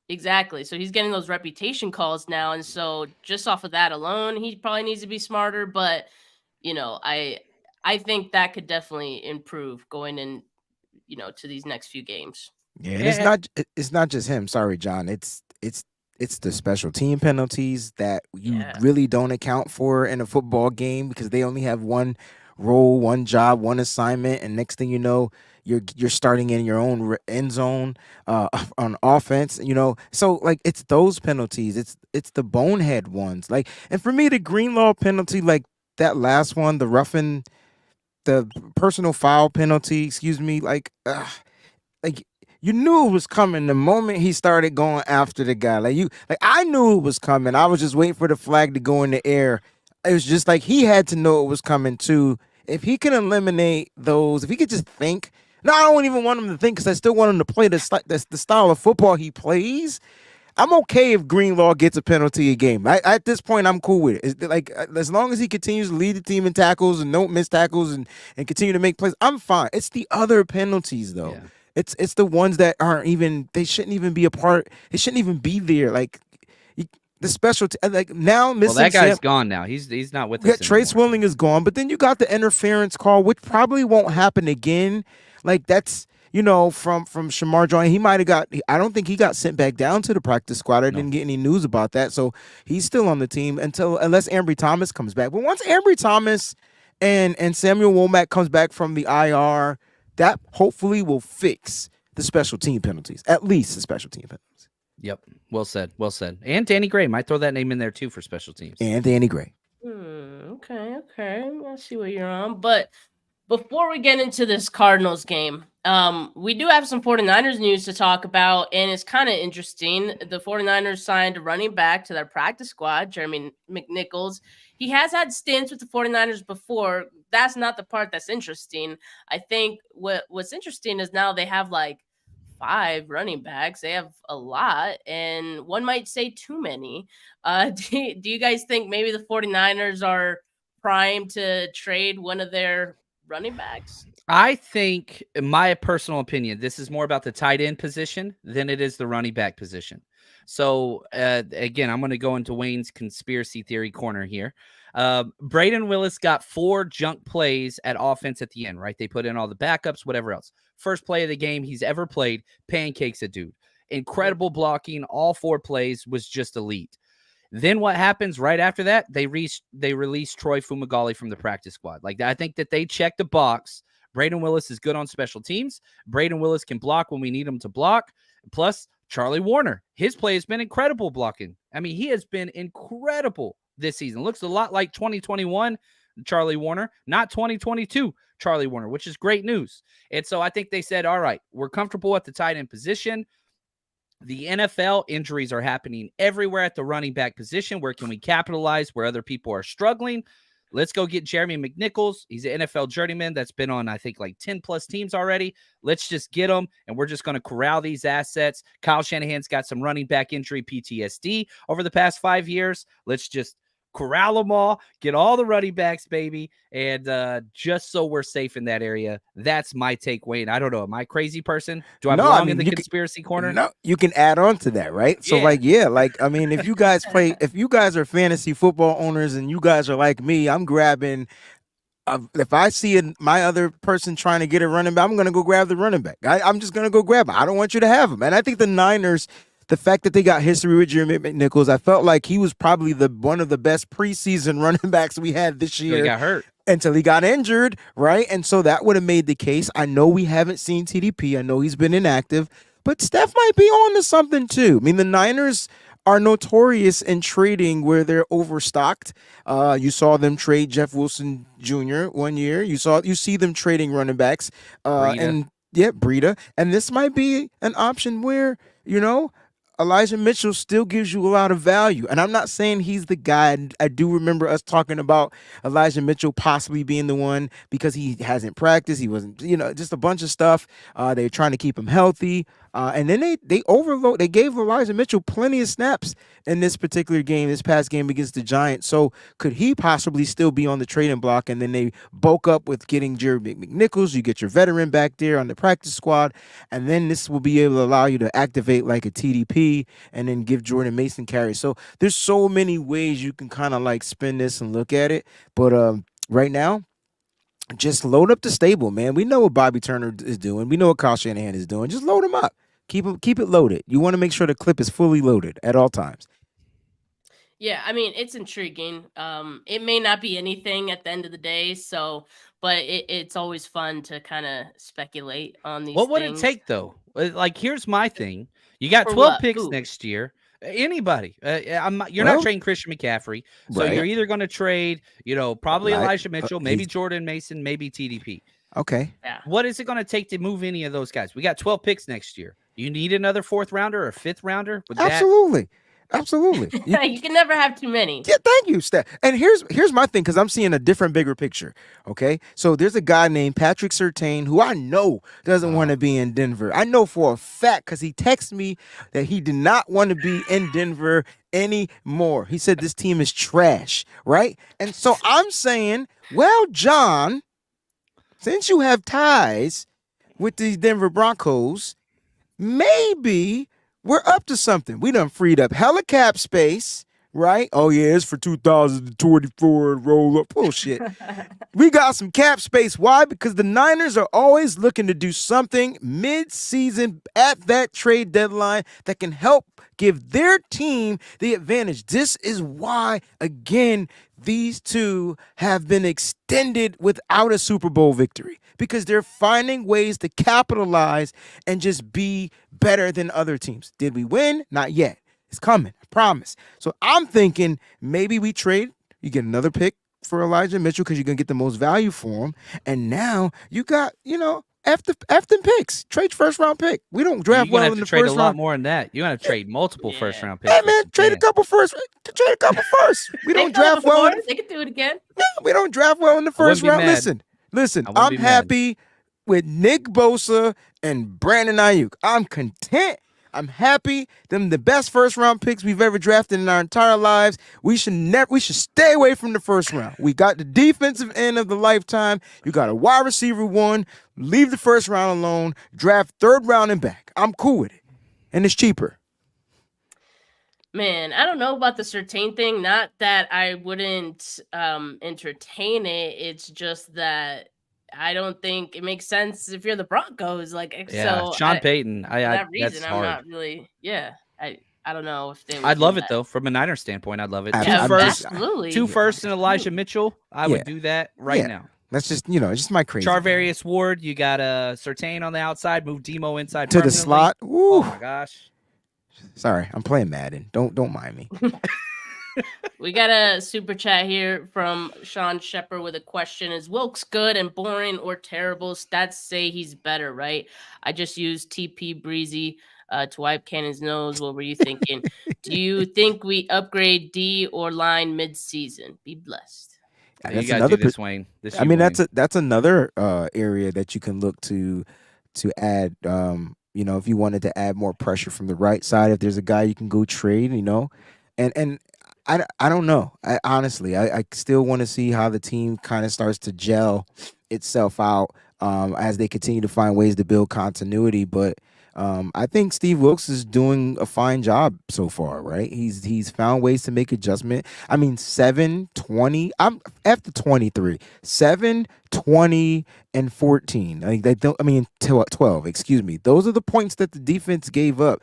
Exactly. So he's getting those reputation calls now, and so just off of that alone, he probably needs to be smarter. But I think that could definitely improve going in, to these next few games. Yeah, and it's not just him. Sorry, John. It's the special team penalties that you really don't account for in a football game because they only have one role, one job, one assignment, and next thing you know, you're starting in your own end zone on offense. So like it's those penalties. It's the bonehead ones. Like, and for me, the Greenlaw penalty, like that last one, the roughing, the personal foul penalty. Excuse me, like you knew it was coming the moment he started going after the guy. Like I knew it was coming. I was just waiting for the flag to go in the air. It was just like he had to know it was coming too. If he can eliminate those, if he could just think. No, I don't even want him to think because I still want him to play the style of football he plays. I'm okay if Greenlaw gets a penalty a game. At this point, I'm cool with it. It's like as long as he continues to lead the team in tackles and don't miss tackles and continue to make plays, I'm fine. It's the other penalties though. Yeah. It's the ones that aren't even. They shouldn't even be a part. They shouldn't even be there. Like the special. Like now, missing. Well, that guy's gone now. He's not with us. Trey Swilling is gone, but then you got the interference call, which probably won't happen again. Like that's from Shamar Joy. He might have got. I don't think he got sent back down to the practice squad. I didn't get any news about that, so he's still on the team unless Ambry Thomas comes back. But once Ambry Thomas and Samuel Womack comes back from the IR, that hopefully will fix the special team penalties, at least the special team penalties. Yep. Well said. Well said. And Danny Gray might throw that name in there too for special teams. And Danny Gray. Okay. I see what you're on. But before we get into this Cardinals game, we do have some 49ers news to talk about, and it's kind of interesting. The 49ers signed a running back to their practice squad, Jeremy McNichols. He has had stints with the 49ers before. That's not the part that's interesting. I think what's interesting is now they have like 5 running backs. They have a lot, and one might say too many. Do you guys think maybe the 49ers are primed to trade one of their running backs? I think, in my personal opinion, this is more about the tight end position than it is the running back position. So, again, I'm going to go into Wayne's conspiracy theory corner here. Braden Willis got 4 junk plays at offense at the end, right? They put in all the backups, whatever else. First play of the game he's ever played, pancakes a dude. Incredible blocking. All 4 plays was just elite. Then what happens right after that? They release Troy Fumagalli from the practice squad. Like, I think that they checked the box. Braden Willis is good on special teams. Braden Willis can block when we need him to block. Plus, Charlie Warner, his play has been incredible blocking. I mean, he has been incredible this season. Looks a lot like 2021 Charlie Warner, not 2022 Charlie Warner, which is great news. And so I think they said, all right, we're comfortable at the tight end position. The NFL injuries are happening everywhere at the running back position. Where can we capitalize where other people are struggling? Let's go get Jeremy McNichols. He's an NFL journeyman that's been on, I think, like 10 plus teams already. Let's just get him, and we're just going to corral these assets. Kyle Shanahan's got some running back injury PTSD over the past 5 years. Let's just corral them all, get all the running backs, baby, and just so we're safe in that area. That's my take, Wayne. I don't know. Am I a crazy person? Do I belong in the conspiracy corner? No, you can add on to that, right? So, I mean, if you guys are fantasy football owners and you guys are like me, I'm grabbing. If I see my other person trying to get a running back, I'm going to go grab the running back. I'm just going to go grab him. I don't want you to have him. And I think the Niners, the fact that they got history with Jeremy McNichols, I felt like he was probably one of the best preseason running backs we had this year. He got hurt. Until he got injured, right? And so that would have made the case. I know we haven't seen TDP. I know he's been inactive. But Steph might be on to something too. I mean, the Niners are notorious in trading where they're overstocked. You saw them trade Jeff Wilson Jr. one year. You see them trading running backs. Breida. And yeah, Breida. And this might be an option where, Elijah Mitchell still gives you a lot of value. And I'm not saying he's the guy. I do remember us talking about Elijah Mitchell possibly being the one because he hasn't practiced. He wasn't, just a bunch of stuff. They're trying to keep him healthy. And then they gave Elijah Mitchell plenty of snaps in this particular game, this past game against the Giants. So could he possibly still be on the trading block? And then they bulk up with getting Jerry McNichols. You get your veteran back there on the practice squad. And then this will be able to allow you to activate like a TDP and then give Jordan Mason carries. So there's so many ways you can kind of like spin this and look at it. But right now, just load up the stable, man. We know what Bobby Turner is doing. We know what Kyle Shanahan is doing. Just load them up. Keep it loaded. You want to make sure the clip is fully loaded at all times. Yeah, I mean, it's intriguing. It may not be anything at the end of the day, but it's always fun to kind of speculate on these What would things. it take, though? Like, here's my thing. You got For 12 what? picks Who? next year. Anybody. You're not trading Christian McCaffrey. So Right. you're either going to trade, probably Right. Elijah Mitchell, maybe Jordan Mason, maybe TDP. Okay. Yeah. What is it going to take to move any of those guys? We got 12 picks next year. You need another fourth rounder or a fifth rounder? Absolutely. You can never have too many. Yeah, thank you, Steph. And here's my thing, because I'm seeing a different, bigger picture. Okay, so there's a guy named Patrick Surtain who I know doesn't want to be in Denver. I know for a fact because he texted me that he did not want to be in Denver anymore. He said this team is trash, right? And so I'm saying, well, John, since you have ties with these Denver Broncos, maybe we're up to something. We done freed up hella cap space, right? Oh, yeah, it's for 2024 roll up. Bullshit. We got some cap space. Why? Because the Niners are always looking to do something mid-season at that trade deadline that can help give their team the advantage. This is why, again, these two have been extended without a Super Bowl victory, because they're finding ways to capitalize and just be better than other teams. Did we win? Not yet. It's coming, I promise. So I'm thinking maybe we trade. You get another pick for Elijah Mitchell because you're going to get the most value for him. And now you got, after picks. Trade first-round pick. We don't draft well in the first round. You're going to have to trade a lot more than that. You're going to trade multiple first-round picks. Hey, man, trade a couple first. We don't draft well. They can do it again. We don't draft well in the first round. Listen, I'm happy with Nick Bosa and Brandon Ayuk. I'm content. I'm happy. Them the best first round picks we've ever drafted in our entire lives. We should stay away from the first round. We got the defensive end of the lifetime. You got a wide receiver one. Leave the first round alone. Draft third round and back. I'm cool with it. And it's cheaper. Man, I don't know about the Surtain thing. Not that I wouldn't entertain it. It's just that I don't think it makes sense if you're the Broncos. Sean Payton. For that reason, that's I'm hard. not really. Yeah, I don't know if they would. I'd love do it though, from a Niner standpoint. I'd love it. Absolutely. Two firsts and Elijah Mitchell. I would do that now. That's just just my crazy. Charvarius Ward. You got a Surtain on the outside. Move Demo inside to the slot. Woo. Oh my gosh. Sorry, I'm playing Madden. Don't mind me. We got a super chat here from Sean Shepard with a question. Is Wilkes good and boring or terrible? Stats say he's better, right? I just used TP Breezy to wipe Cannon's nose. What were you thinking? Do you think we upgrade D or line mid-season? Be blessed. You got to do this, Wayne. That's another area that you can look to add. If you wanted to add more pressure from the right side, if there's a guy you can go trade, and I don't know. I still want to see how the team kind of starts to gel itself out as they continue to find ways to build continuity. But I think Steve Wilkes is doing a fine job so far, right? He's found ways to make adjustment. I mean, 7, 20. I'm after 23. 7, 20, and 14. 12. Excuse me. Those are the points that the defense gave up.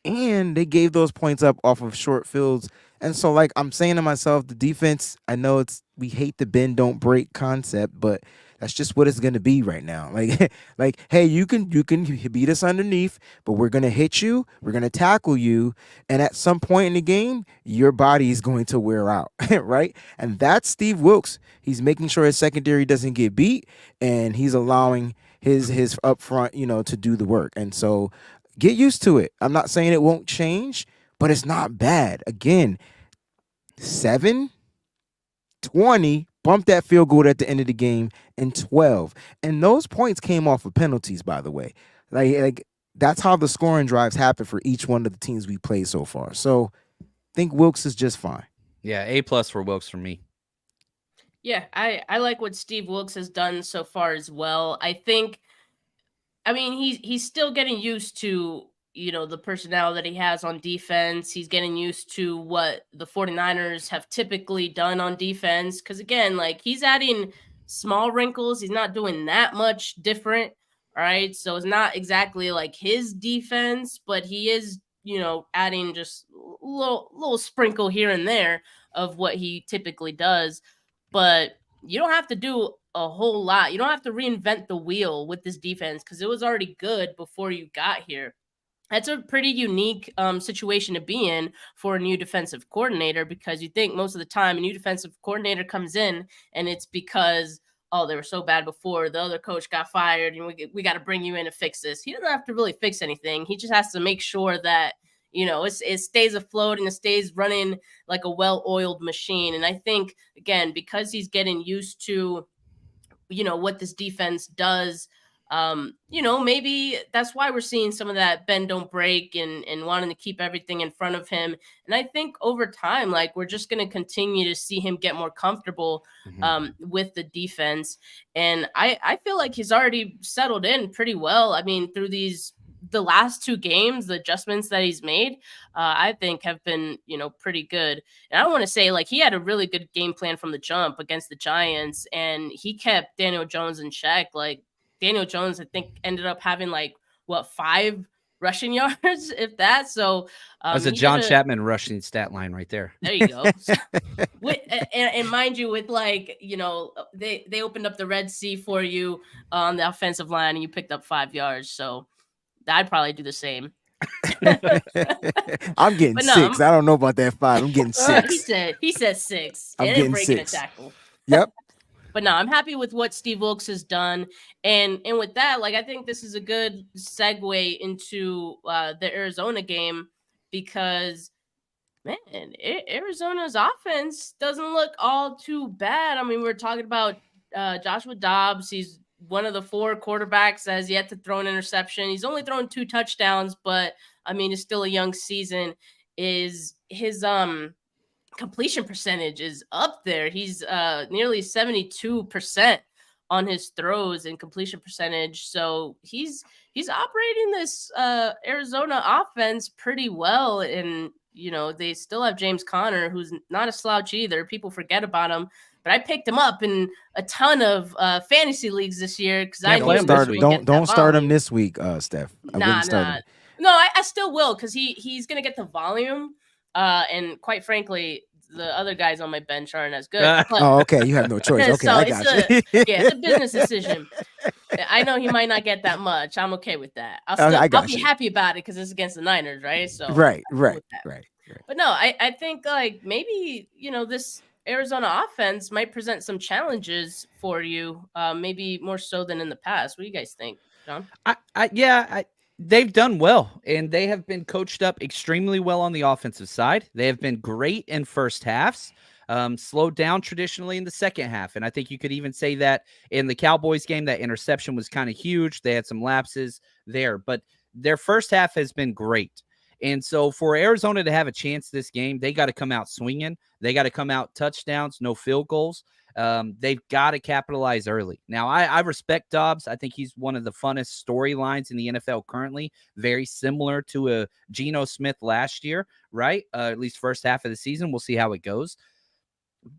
and they gave those points up off of short fields. And so, like, I'm saying to myself, the defense, I know we hate the bend don't break concept, but that's just what it's gonna be right now. Like, like, hey, you can beat us underneath, but we're gonna hit you, we're gonna tackle you, and at some point in the game, your body is going to wear out, right? And that's Steve Wilkes. He's making sure his secondary doesn't get beat, and he's allowing his up front, to do the work. And so get used to it. I'm not saying it won't change, but it's not bad. Again, 7-20, bump that field goal at the end of the game, and 12. And those points came off of penalties, by the way. Like that's how the scoring drives happen for each one of the teams we played so far. So I think Wilkes is just fine. Yeah, A+ for Wilkes for me. Yeah, I like what Steve Wilkes has done so far as well. I mean, he's still getting used to, the personnel that he has on defense. He's getting used to what the 49ers have typically done on defense. Because, again, like, he's adding small wrinkles. He's not doing that much different, right? So it's not exactly like his defense, but he is, adding just a little sprinkle here and there of what he typically does. But you don't have to do a whole lot. You don't have to reinvent the wheel with this defense because it was already good before you got here. That's a pretty unique situation to be in for a new defensive coordinator, because you think most of the time a new defensive coordinator comes in and it's because, oh, they were so bad before, the other coach got fired, and we got to bring you in to fix this. He doesn't have to really fix anything. He just has to make sure that, it stays afloat and it stays running like a well-oiled machine. And I think, again, because he's getting used to, what this defense does, maybe that's why we're seeing some of that bend don't break and wanting to keep everything in front of him. And I think over time, like, we're just going to continue to see him get more comfortable with the defense. And I feel like he's already settled in pretty well. I mean, through the last 2 games, the adjustments that he's made, I think have been, pretty good. And I want to say, like, he had a really good game plan from the jump against the Giants, and he kept Daniel Jones in check. Like, Daniel Jones, I think, ended up having 5 rushing yards, if that. So that's a John Chapman rushing stat line right there. There you go. And mind you, with they opened up the Red Sea for you on the offensive line, and you picked up 5 yards. So I'd probably do the same. I'm getting 6. I don't know about that 5. I'm getting 6. He said 6. I'm getting 6. A tackle. Yep. But no, I'm happy with what Steve Wilkes has done. And with that, I think this is a good segue into the Arizona game, because, man, Arizona's offense doesn't look all too bad. I mean, we're talking about Joshua Dobbs. He's one of the 4 quarterbacks that has yet to throw an interception. He's only thrown 2 touchdowns, but, I mean, it's still a young season. His completion percentage is up there. He's nearly 72% on his throws and completion percentage. So he's operating this Arizona offense pretty well. And, they still have James Conner, who's not a slouch either. People forget about him. But I picked him up in a ton of fantasy leagues this year because don't start him this week, Steph. Nah. No, I still will, because he's gonna get the volume. And quite frankly, the other guys on my bench aren't as good. But, okay, you have no choice. Okay, so I got you. It's a business decision. I know he might not get that much. I'm okay with that. I'll be happy about it because it's against the Niners, right? So right. But no, I think maybe this Arizona offense might present some challenges for you, maybe more so than in the past. What do you guys think, John? They've done well, and they have been coached up extremely well on the offensive side. They have been great in first halves, slowed down traditionally in the second half. And I think you could even say that in the Cowboys game, that interception was kind of huge. They had some lapses there, but their first half has been great. And so for Arizona to have a chance this game, they got to come out swinging. They got to come out touchdowns, no field goals. They've got to capitalize early. Now, I respect Dobbs. I think he's one of the funnest storylines in the NFL currently, very similar to a Geno Smith last year, right? At least first half of the season. We'll see how it goes.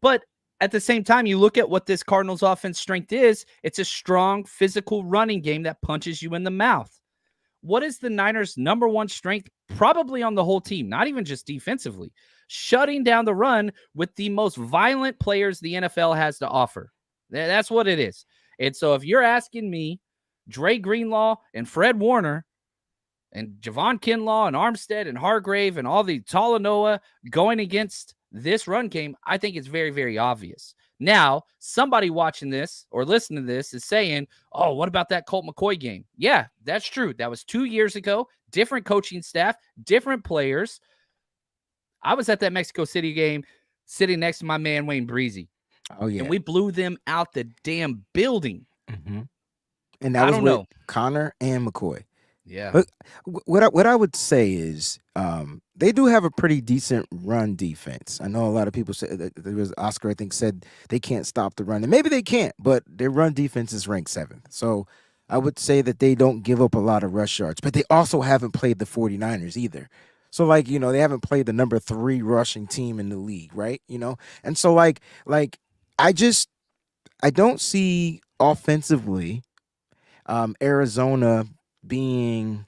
But at the same time, you look at what this Cardinals offense strength is. It's a strong physical running game that punches you in the mouth. what is the Niners' number one strength? Probably on the whole team, not even just defensively. Shutting down the run with the most violent players the NFL has to offer. That's what it is. And so if you're asking me, Dre Greenlaw and Fred Warner and Javon Kinlaw and Armstead and Hargrave and all the Talanoa going against this run game, I think it's very, very obvious. Now, somebody watching this or listening to this is saying, oh, what about that Colt McCoy game? Yeah, that's true. That was 2 years ago. Different coaching staff, different players. I was at that Mexico City game sitting next to my man, Wayne Breezie. Oh, yeah. And we blew them out the damn building. Mm-hmm. And that was with Connor and McCoy. Yeah. But what I would say is they do have a pretty decent run defense. I know a lot of people say that there was Oscar, I think, said they can't stop the run. And maybe they can't, but their run defense is ranked 7th. So I would say that they don't give up a lot of rush yards. But they also haven't played the 49ers either. So, like, you know, they haven't played the number 3 rushing team in the league, right? You know? And so, like I don't see offensively Arizona being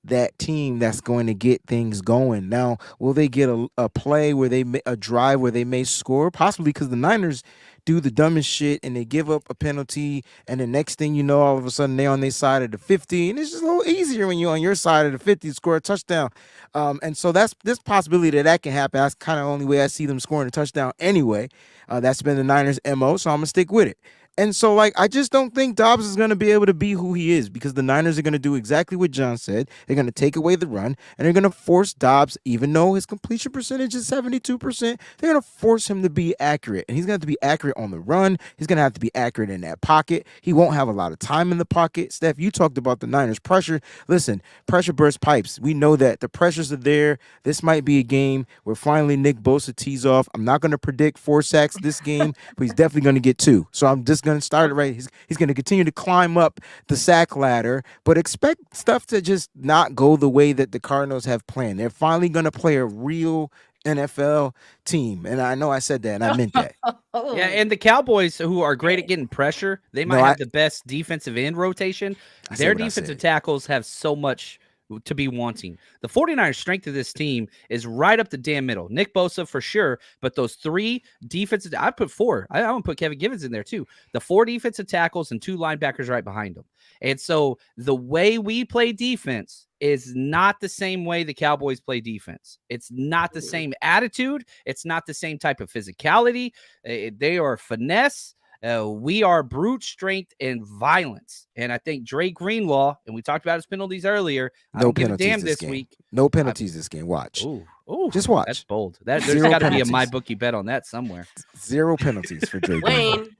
that team that's going to get things going. Now, will they get a play where a drive where they may score? Possibly, because the Niners do the dumbest shit and they give up a penalty, and the next thing you know, all of a sudden they're on their side of the 50, and it's just a little easier when you're on your side of the 50 to score a touchdown. And so that's this possibility that can happen. That's kind of the only way I see them scoring a touchdown anyway. That's been the Niners' MO, so I'm gonna stick with it. And so, like, I just don't think Dobbs is going to be able to be who he is, because the Niners are going to do exactly what John said. They're going to take away the run, and they're going to force Dobbs, even though his completion percentage is 72%, they're going to force him to be accurate. And he's going to have to be accurate on the run. He's going to have to be accurate in that pocket. He won't have a lot of time in the pocket. Steph, you talked about the Niners' pressure. Listen, pressure bursts pipes. We know that. The pressures are there. This might be a game where finally Nick Bosa tees off. I'm not going to predict 4 sacks this game, but he's definitely going to get 2. So I'm just going to start it right. He's going to continue to climb up the sack ladder, but expect stuff to just not go the way that the Cardinals have planned. They're finally going to play a real NFL team, and I know I said that, and I meant that. Yeah, and the Cowboys, who are great at getting pressure, they might have the best defensive end rotation. Their defensive tackles have so much to be wanting. The 49ers' strength of this team is right up the damn middle. Nick Bosa for sure, but those 3 defensive, I put 4. I want to put Kevin Givens in there too. The 4 defensive tackles and 2 linebackers right behind them. And so the way we play defense is not the same way the Cowboys play defense. It's not the same attitude. It's not the same type of physicality. They are finesse. We are brute strength and violence. And I think Dre Greenlaw, and we talked about his penalties earlier. I don't give a damn this week. No penalties this game. Watch. Ooh, just watch. That's bold. There's got to be a MyBookie bet on that somewhere. 0 penalties for Dre Wayne. Greenlaw.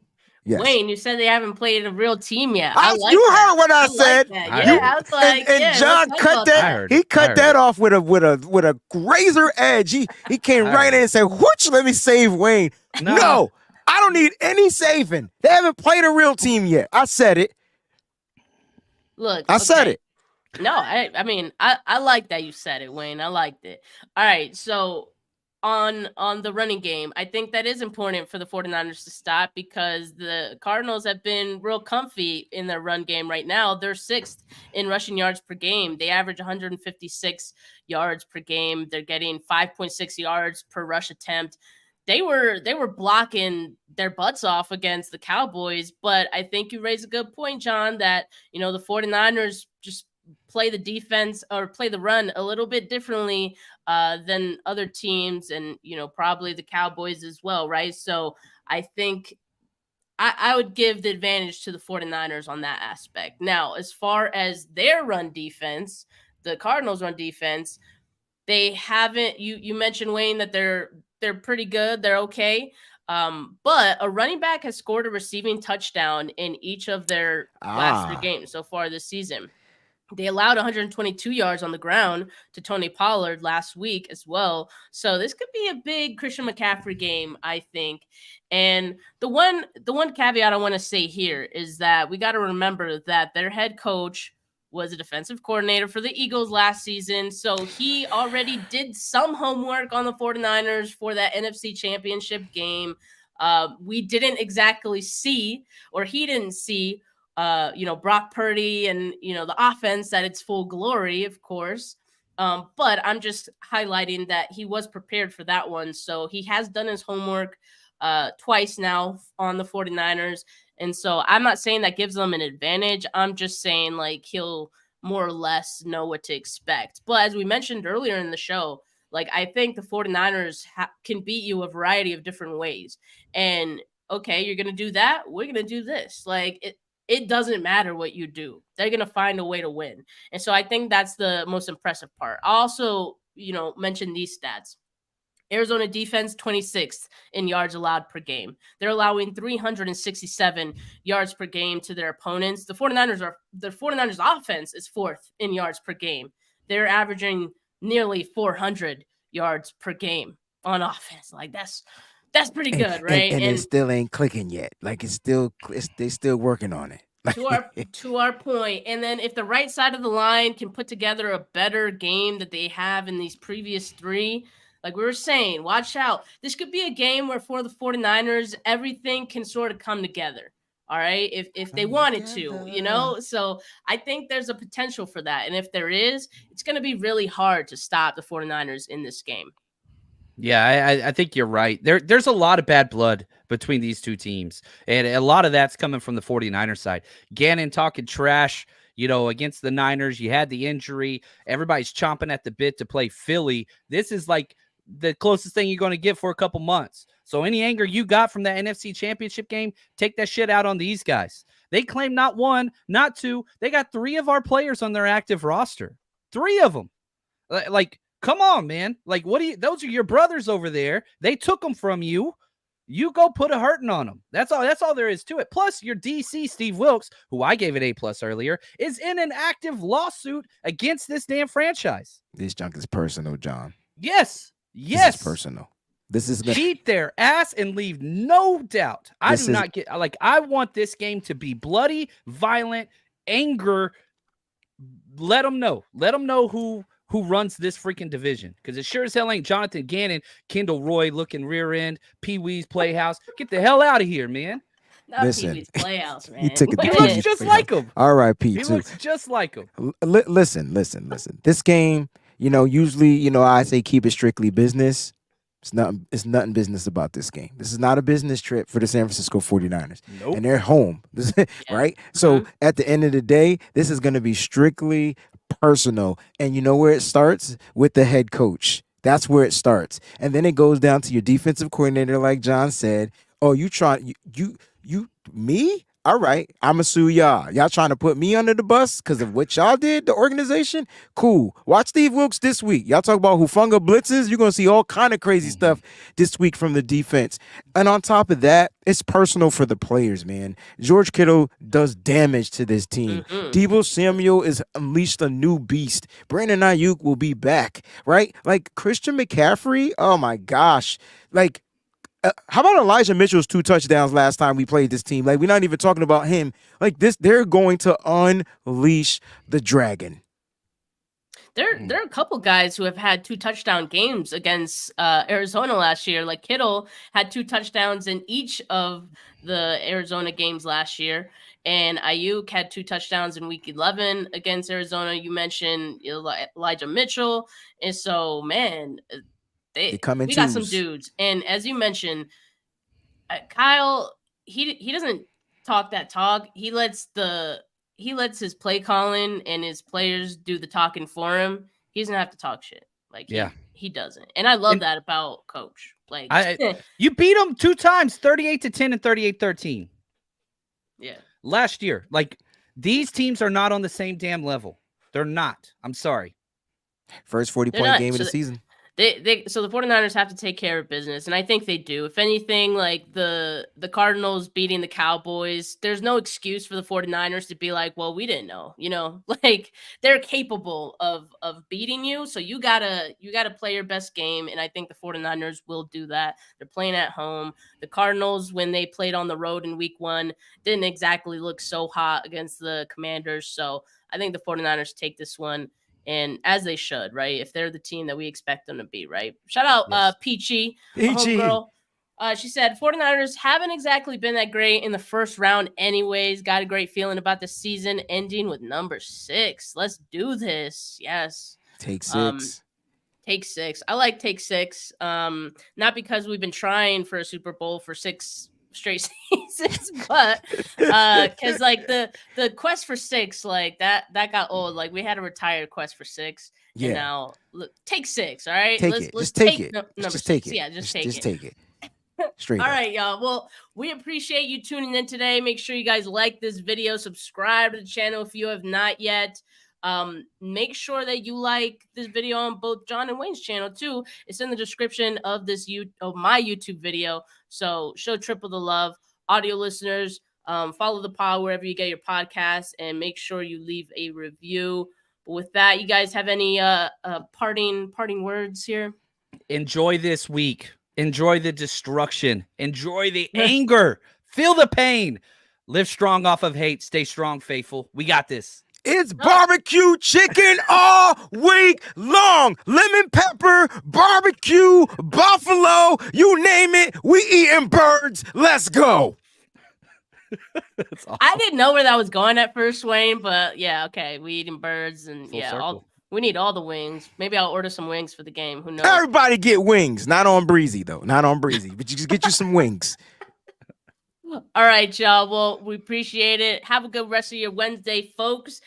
Yes. Wayne, you said they haven't played a real team yet. You heard what I said. I was like, and John cut that. He cut that off with a razor edge. He came right in and said, "Whoosh, let me save Wayne." No, I don't need any saving. They haven't played a real team yet. I said it. Look, I said it. No, I mean, I like that you said it, Wayne. I liked it. All right, so on the running game, I think that is important for the 49ers to stop, because the Cardinals have been real comfy in their run game right now. They're 6th in rushing yards per game. They average 156 yards per game. They're getting 5.6 yards per rush attempt. They were blocking their butts off against the Cowboys, but I think you raise a good point, John, that, you know, the 49ers just play the defense or play the run a little bit differently than other teams, and, you know, probably the Cowboys as well, right? So I think I would give the advantage to the 49ers on that aspect. Now, as far as their run defense, the Cardinals' run defense, they haven't, you mentioned, Wayne, that they're pretty good. They're okay. But a running back has scored a receiving touchdown in each of their last 3 games so far this season. They allowed 122 yards on the ground to Tony Pollard last week as well. So this could be a big Christian McCaffrey game, I think. And the one caveat I want to say here is that we got to remember that their head coach was a defensive coordinator for the Eagles last season. So he already did some homework on the 49ers for that NFC Championship game. We didn't exactly see, or he didn't see, Brock Purdy and, the offense at its full glory, of course. But I'm just highlighting that he was prepared for that one. So he has done his homework twice now on the 49ers. And so I'm not saying that gives them an advantage. I'm just saying like he'll more or less know what to expect. But as we mentioned earlier in the show, like I think the 49ers can beat you a variety of different ways. And okay, you're going to do that. We're going to do this. Like it doesn't matter what you do. They're going to find a way to win. And so I think that's the most impressive part. I also, mention these stats. Arizona defense 26th in yards allowed per game. They're allowing 367 yards per game to their opponents. The 49ers offense is 4th in yards per game. They're averaging nearly 400 yards per game on offense. Like that's pretty good, right? And it still ain't clicking yet. Like they still working on it. To our point. And then if the right side of the line can put together a better game that they have in these previous 3, like we were saying, watch out. This could be a game where for the 49ers, everything can sort of come together. All right. If they wanted to, so I think there's a potential for that. And if there is, it's going to be really hard to stop the 49ers in this game. Yeah, I think you're right. There's a lot of bad blood between these two teams, and a lot of that's coming from the 49ers side. Gannon talking trash, against the Niners. You had the injury. Everybody's chomping at the bit to play Philly. This is like the closest thing you're going to get for a couple months. So any anger you got from that NFC Championship game, take that shit out on these guys. They claim not 1, not 2. They got 3 of our players on their active roster. 3 of them. Like, come on, man. Like, those are your brothers over there. They took them from you. You go put a hurting on them. That's all there is to it. Plus, your DC, Steve Wilkes, who I gave an A+ earlier, is in an active lawsuit against this damn franchise. This junk is personal, John. Yes. This is personal. This is beat their ass and leave no doubt. I want this game to be bloody, violent, anger. Let them know. Let them know who runs this freaking division, because it sure as hell ain't Jonathan Gannon, Kendall Roy looking rear end, Pee Wee's Playhouse. Get the hell out of here, man. Not Pee Wee's Playhouse, man. He took it. He looks just like him. R.I.P. He looks just like him. Listen. This game, usually, I say keep it strictly business. It's nothing business about this game. This is not a business trip for the San Francisco 49ers. Nope. And they're home, right? So at the end of the day, this is going to be strictly personal. And you know where it starts? With the head coach. That's where it starts. And then it goes down to your defensive coordinator, like John said. Oh, you me? All right, I'ma sue y'all. Y'all trying to put me under the bus because of what y'all did, the organization? Cool. Watch Steve Wilkes this week. Y'all talk about Hufanga blitzes. You're going to see all kind of crazy stuff this week from the defense. And on top of that, it's personal for the players, man. George Kittle does damage to this team. Deebo Samuel is unleashed a new beast. Brandon Ayuk will be back, right? Like Christian McCaffrey, oh my gosh. Like, how about Elijah Mitchell's 2 touchdowns last time we played this team? Like, we're not even talking about him. Like this, they're going to unleash the dragon. There are a couple guys who have had 2 touchdown games against Arizona last year. Like Kittle had 2 touchdowns in each of the Arizona games last year. And Ayuk had 2 touchdowns in week 11 against Arizona. You mentioned Elijah Mitchell. And so, man, we got some dudes. And as you mentioned, Kyle, he doesn't talk that talk. He lets his play calling and his players do the talking for him. He doesn't have to talk shit. Like he doesn't. And I love that about Coach. Like you beat him 2 times, 38-10 and 38-13. Yeah. Last year. Like, these teams are not on the same damn level. They're not. I'm sorry. First 40-point game of the season. So the 49ers have to take care of business, and I think they do. If anything, like the Cardinals beating the Cowboys, there's no excuse for the 49ers to be like, well, we didn't know, like they're capable of beating you. So you gotta play your best game. And I think the 49ers will do that. They're playing at home. The Cardinals, when they played on the road in week 1, didn't exactly look so hot against the Commanders. So I think the 49ers take this one. And as they should, right? If they're the team that we expect them to be, right? Shout out Peachy, homegirl, She said 49ers haven't exactly been that great in the first round anyways. Got a great feeling about the season ending with number 6. Let's do this. Yes. Take 6. Take 6. I like take 6. Not because we've been trying for a Super Bowl for 6 straight seasons, but because like the quest for 6, like that got old. Like we had a retired quest for 6. Yeah. And now look, take 6. All right. Let's just take it. Number just 6. take it. Yeah, just take Just it. take it. Straight All up. right, y'all. Well, we appreciate you tuning in today. Make sure you guys like this video, subscribe to the channel if you have not yet. Make sure that you like this video on both John and Wayne's channel too. It's in the description of my YouTube video. So show triple the love. Audio listeners, follow the pod wherever you get your podcasts, and make sure you leave a review. But with that, you guys have any parting words here? Enjoy this week. Enjoy the destruction. Enjoy the anger. Feel the pain. Live strong off of hate. Stay strong, faithful. We got this. It's barbecue chicken all week long. Lemon pepper, barbecue, buffalo, you name it. We eating birds. Let's go. Awesome. I didn't know where that was going at first, Wayne, but yeah, okay. We eating birds and Full circle. We need all the wings. Maybe I'll order some wings for the game. Who knows? Everybody get wings. Not on Breezie, though. Not on Breezie. But you just get you some wings. All right, y'all. Well, we appreciate it. Have a good rest of your Wednesday, folks.